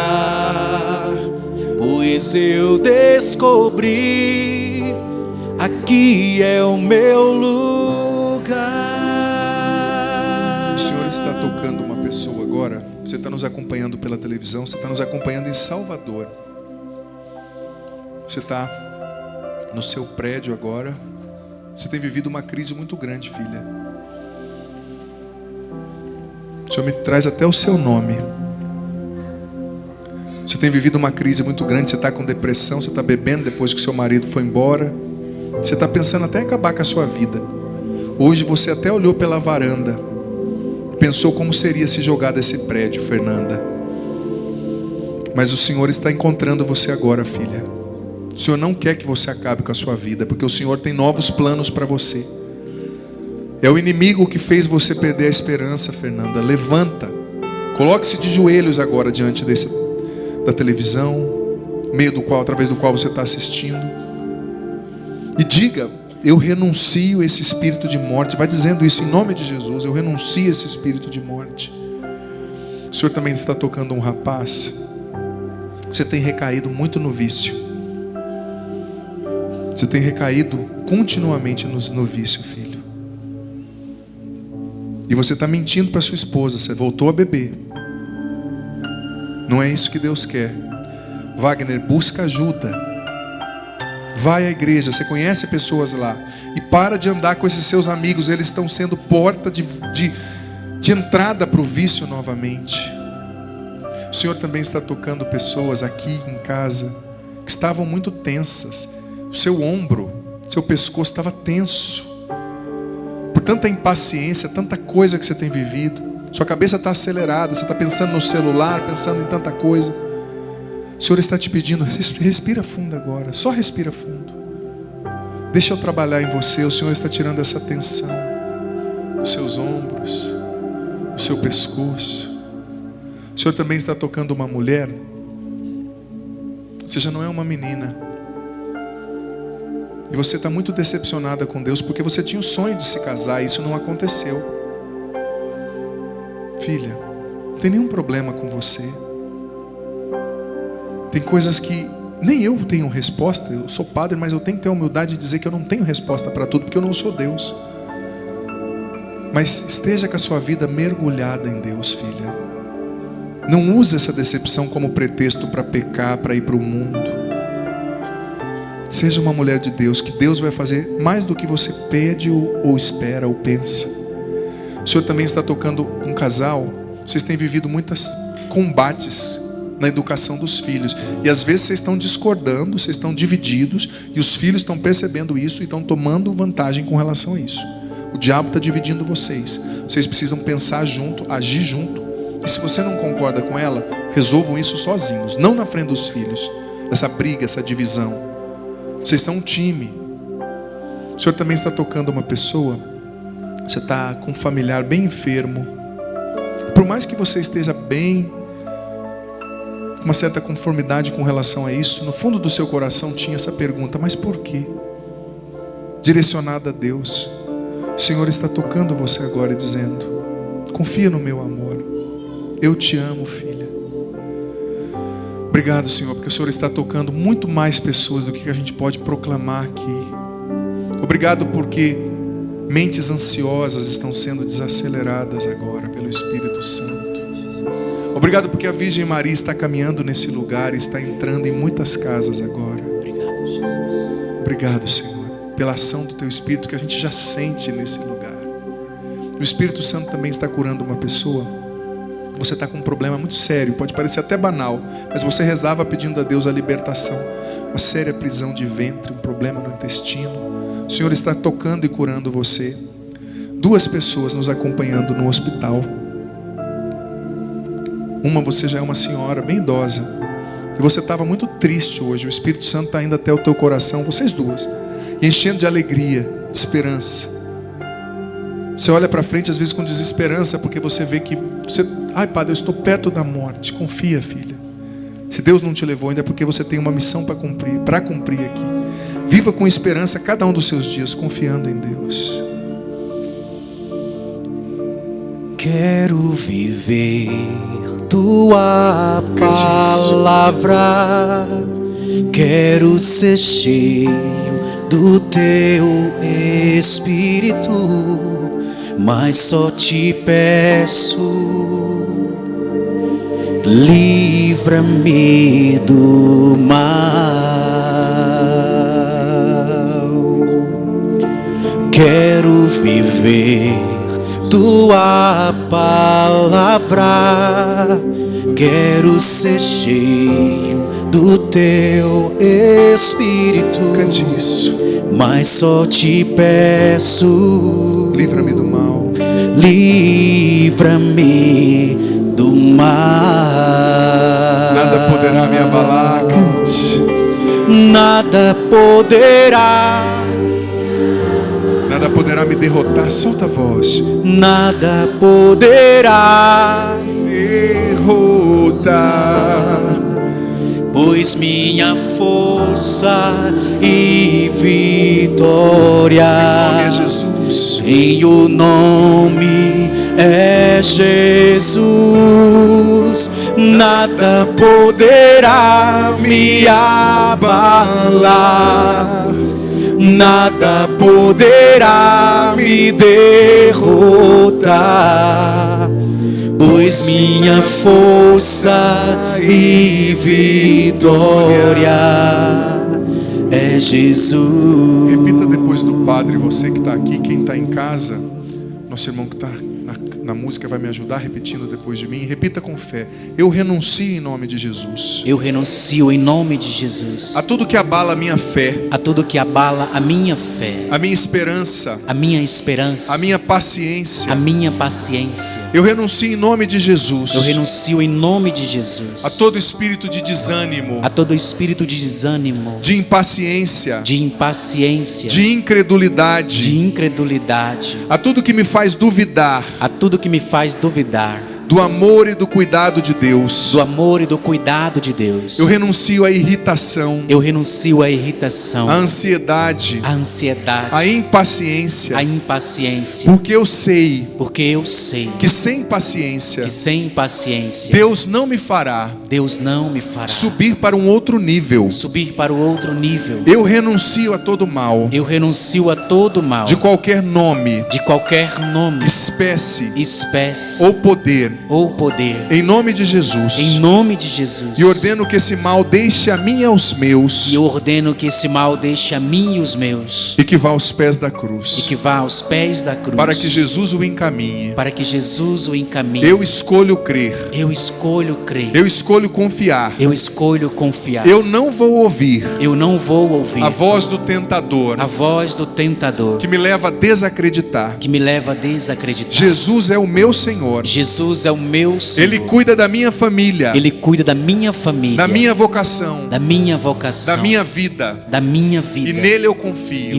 pois eu descobri, aqui é o meu lugar. O Senhor está tocando uma pessoa agora. Você está nos acompanhando pela televisão, você está nos acompanhando em Salvador. Você está no seu prédio agora. Você tem vivido uma crise muito grande, filha. O Senhor me traz até o seu nome. Você tem vivido uma crise muito grande. Você está com depressão, você está bebendo depois que seu marido foi embora. Você está pensando até em acabar com a sua vida. Hoje você até olhou pela varanda e pensou como seria se jogar desse prédio, Fernanda. Mas o Senhor está encontrando você agora, filha. O Senhor não quer que você acabe com a sua vida, porque o Senhor tem novos planos para você. É o inimigo que fez você perder a esperança, Fernanda. Levanta, coloque-se de joelhos agora diante da televisão, meio do qual, através do qual você está assistindo, e diga: eu renuncio esse espírito de morte. Vai dizendo isso em nome de Jesus. Eu renuncio esse espírito de morte. O Senhor também está tocando um rapaz. Você tem recaído muito no vício. Você tem recaído continuamente no vício, filho. E você está mentindo para sua esposa. Você voltou a beber. Não é isso que Deus quer. Wagner, busca ajuda. Vai à igreja. Você conhece pessoas lá. E para de andar com esses seus amigos. Eles estão sendo porta de entrada para o vício novamente. O Senhor também está tocando pessoas aqui em casa que estavam muito tensas. O seu ombro, seu pescoço estava tenso por tanta impaciência, tanta coisa que você tem vivido. Sua cabeça está acelerada, você está pensando no celular, pensando em tanta coisa. O Senhor está te pedindo: respira fundo agora, só respira fundo. Deixa eu trabalhar em você. O Senhor está tirando essa tensão dos seus ombros, do seu pescoço. O Senhor também está tocando uma mulher. Você já não é uma menina. E você está muito decepcionada com Deus, porque você tinha o sonho de se casar e isso não aconteceu. Filha, não tem nenhum problema com você. Tem coisas que nem eu tenho resposta. Eu sou padre, mas eu tenho que ter a humildade de dizer que eu não tenho resposta para tudo, porque eu não sou Deus. Mas esteja com a sua vida mergulhada em Deus, filha. Não use essa decepção como pretexto para pecar, para ir para o mundo. Seja uma mulher de Deus, que Deus vai fazer mais do que você pede ou espera ou pensa. O Senhor também está tocando um casal. Vocês têm vivido muitos combates na educação dos filhos. E às vezes vocês estão discordando, vocês estão divididos. E os filhos estão percebendo isso e estão tomando vantagem com relação a isso. O diabo está dividindo vocês. Vocês precisam pensar junto, agir junto. E se você não concorda com ela, resolvam isso sozinhos, não na frente dos filhos. Essa briga, essa divisão. Vocês são um time. O Senhor também está tocando uma pessoa. Você está com um familiar bem enfermo. Por mais que você esteja bem, com uma certa conformidade com relação a isso, no fundo do seu coração tinha essa pergunta: mas por quê? Direcionada a Deus. O Senhor está tocando você agora e dizendo: confia no meu amor. Eu te amo, filha. Obrigado, Senhor, porque o Senhor está tocando muito mais pessoas do que a gente pode proclamar aqui. Obrigado porque mentes ansiosas estão sendo desaceleradas agora pelo Espírito Santo. Obrigado porque a Virgem Maria está caminhando nesse lugar e está entrando em muitas casas agora. Obrigado, Jesus. Obrigado, Senhor, pela ação do Teu Espírito que a gente já sente nesse lugar. O Espírito Santo também está curando uma pessoa. Você está com um problema muito sério, pode parecer até banal, mas você rezava pedindo a Deus a libertação. uma séria prisão de ventre, um problema no intestino. O Senhor está tocando e curando você. 2 pessoas nos acompanhando no hospital. Uma, você já é uma senhora bem idosa, e você estava muito triste hoje. O Espírito Santo está indo até o teu coração, vocês 2, enchendo de alegria, de esperança. Você olha para frente às vezes com desesperança, porque você vê que ai, Padre, eu estou perto da morte. Confia, filha. Se Deus não te levou ainda é porque você tem uma missão para cumprir aqui. Viva com esperança cada um dos seus dias, confiando em Deus. Quero viver tua palavra, quero ser cheio do teu Espírito, mas só te peço, livra-me do mal. Quero viver tua palavra, quero ser cheio do teu Espírito. Cante isso. Mas só te peço, livra-me do mal. Livra-me do mal. Nada poderá me abalar, cante. Nada poderá. Nada poderá me derrotar, solta a voz. Nada poderá derrotar, pois minha força e vitória em o nome é Jesus. Nada poderá me abalar, nada poderá me derrotar, pois minha força e vitória é Jesus. Repita depois do Padre, você que está aqui, quem está em casa, nosso irmão que está na música vai me ajudar repetindo depois de mim. Repita com fé: eu renuncio em nome de Jesus. Eu renuncio em nome de Jesus a tudo que abala a minha fé, a tudo que abala a minha fé, a minha esperança, a minha esperança, a minha paciência, a minha paciência. Eu renuncio em nome de Jesus. Eu renuncio em nome de Jesus a todo espírito de desânimo, a todo espírito de desânimo, de impaciência, de impaciência, de incredulidade, a tudo que me faz duvidar, a tudo que me faz duvidar do amor e do cuidado de Deus. Do amor e do cuidado de Deus. Eu renuncio à irritação. Eu renuncio à irritação. À ansiedade. À ansiedade. À impaciência. À impaciência. Porque eu sei que sem paciência, Deus não me fará subir para um outro nível. Eu renuncio a todo mal. De qualquer nome. Espécie. Ou poder. Em nome de Jesus. E ordeno que esse mal deixe a mim e aos meus. E que vá aos pés da cruz. Para que Jesus o encaminhe. Eu escolho crer. Eu escolho confiar. Eu não vou ouvir a voz do tentador. Que me leva a desacreditar. Jesus é o meu Senhor. Ele cuida da minha família. Da minha vocação. Da minha vida. E nele eu confio.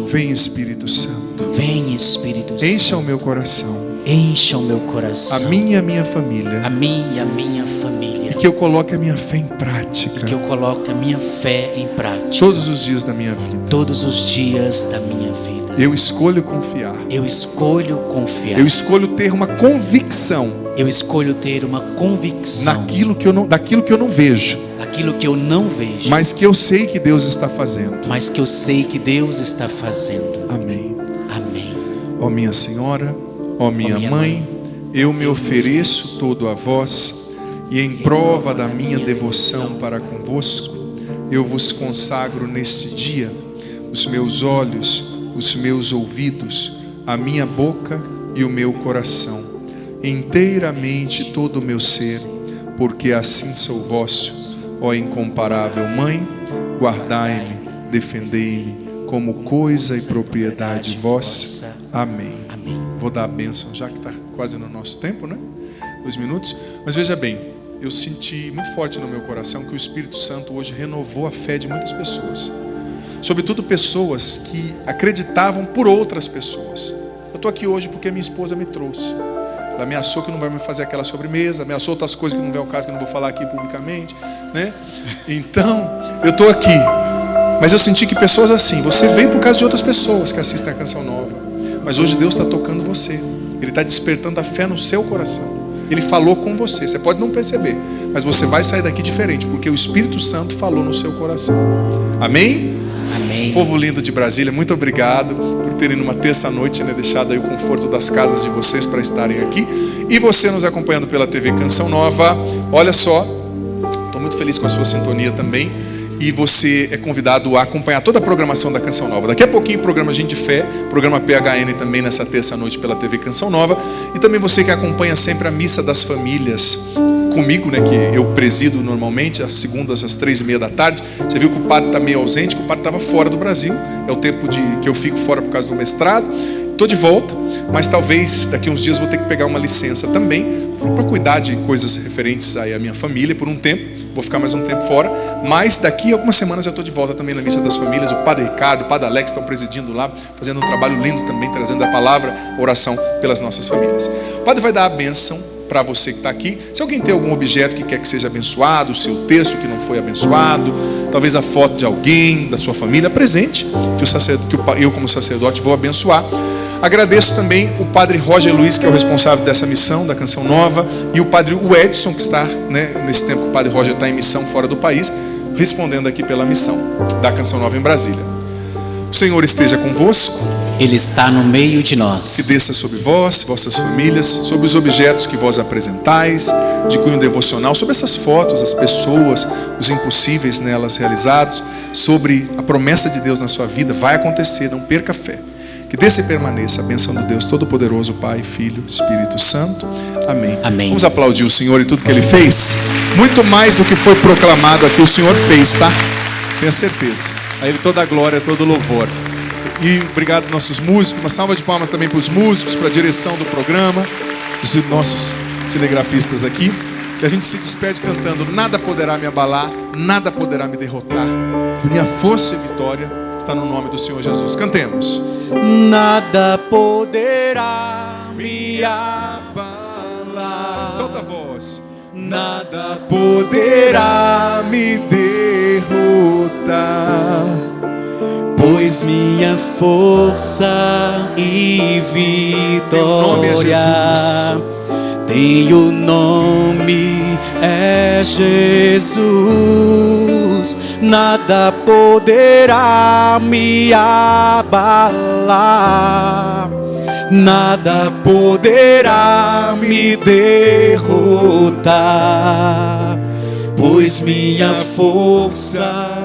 Vem, Espírito Santo. Encha o meu coração. A mim e a minha família. E que eu coloque a minha fé em prática. Todos os dias da minha vida. Eu escolho confiar. Eu escolho ter uma convicção. Daquilo que eu não vejo. Mas que eu sei que Deus está fazendo. Amém. Ó minha Senhora, ó minha mãe, eu me ofereço todo a vós, e em prova da minha devoção para convosco, eu vos consagro neste dia os meus olhos, os meus ouvidos, a minha boca e o meu coração, inteiramente todo o meu ser, porque assim sou vosso, Ó incomparável Mãe, guardai-me, defendei-me como coisa e propriedade vossa. Amém. Vou dar a bênção, já que está quase no nosso tempo, né? 2 minutos. Mas veja bem, eu senti muito forte no meu coração que o Espírito Santo hoje renovou a fé de muitas pessoas. Sobretudo pessoas que acreditavam por outras pessoas. Eu estou aqui hoje porque minha esposa me trouxe. Ela ameaçou que não vai me fazer aquela sobremesa, ameaçou outras coisas que não vem ao caso, que eu não vou falar aqui publicamente, né? Então, eu estou aqui. Mas eu senti que pessoas assim, você veio por causa de outras pessoas que assistem a Canção Nova. Mas hoje Deus está tocando você. Ele está despertando a fé no seu coração. Ele falou com você. Você pode não perceber, mas você vai sair daqui diferente, porque o Espírito Santo falou no seu coração. Amém? Amém. Povo lindo de Brasília, muito obrigado por terem numa terça-noite, né, deixado aí o conforto das casas de vocês para estarem aqui. E você nos acompanhando pela TV Canção Nova. Olha só, estou muito feliz com a sua sintonia também. E você é convidado a acompanhar toda a programação da Canção Nova. Daqui a pouquinho, programa Gente de Fé, programa PHN também nessa terça-noite pela TV Canção Nova. E também você que acompanha sempre a Missa das Famílias comigo, né, que eu presido normalmente, às segundas, às 3h30 da tarde. Você viu que o padre está meio ausente, que o padre estava fora do Brasil. É o tempo que eu fico fora por causa do mestrado. Estou de volta, mas talvez daqui a uns dias vou ter que pegar uma licença também para cuidar de coisas referentes aí à minha família por um tempo. Vou ficar mais um tempo fora, mas daqui a algumas semanas já estou de volta também na Missa das Famílias. O Padre Ricardo, o Padre Alex estão presidindo lá, fazendo um trabalho lindo também, trazendo a palavra, a oração pelas nossas famílias. O Padre vai dar a bênção para você que está aqui. Se alguém tem algum objeto que quer que seja abençoado, o seu terço que não foi abençoado, talvez a foto de alguém da sua família, presente, que eu como sacerdote vou abençoar. Agradeço também o Padre Roger Luiz, que é o responsável dessa missão da Canção Nova, e o Padre Edson, que está, né, nesse tempo que o Padre Roger está em missão fora do país, respondendo aqui pela missão da Canção Nova em Brasília. O Senhor esteja convosco. Ele está no meio de nós. Que desça sobre vós, vossas famílias, sobre os objetos que vós apresentais, de cunho devocional, sobre essas fotos, as pessoas, os impossíveis nelas realizados, sobre a promessa de Deus na sua vida. Vai acontecer, não perca a fé. Que desça e permaneça a bênção do Deus Todo-Poderoso, Pai, Filho, Espírito Santo. Amém. Amém. Vamos aplaudir o Senhor e tudo que Ele fez. Muito mais do que foi proclamado aqui, o Senhor fez, tá? Tenha certeza. A Ele toda a glória, todo o louvor. E obrigado aos nossos músicos. Uma salva de palmas também para os músicos, para a direção do programa, os nossos cinegrafistas aqui. E a gente se despede cantando: nada poderá me abalar, nada poderá me derrotar. Minha força e vitória está no nome do Senhor Jesus. Cantemos. Nada poderá me abalar. Solta a voz. Nada poderá me derrotar, pois minha força e vitória tem o nome é Jesus. Nada poderá me abalar, nada poderá me derrotar, pois minha força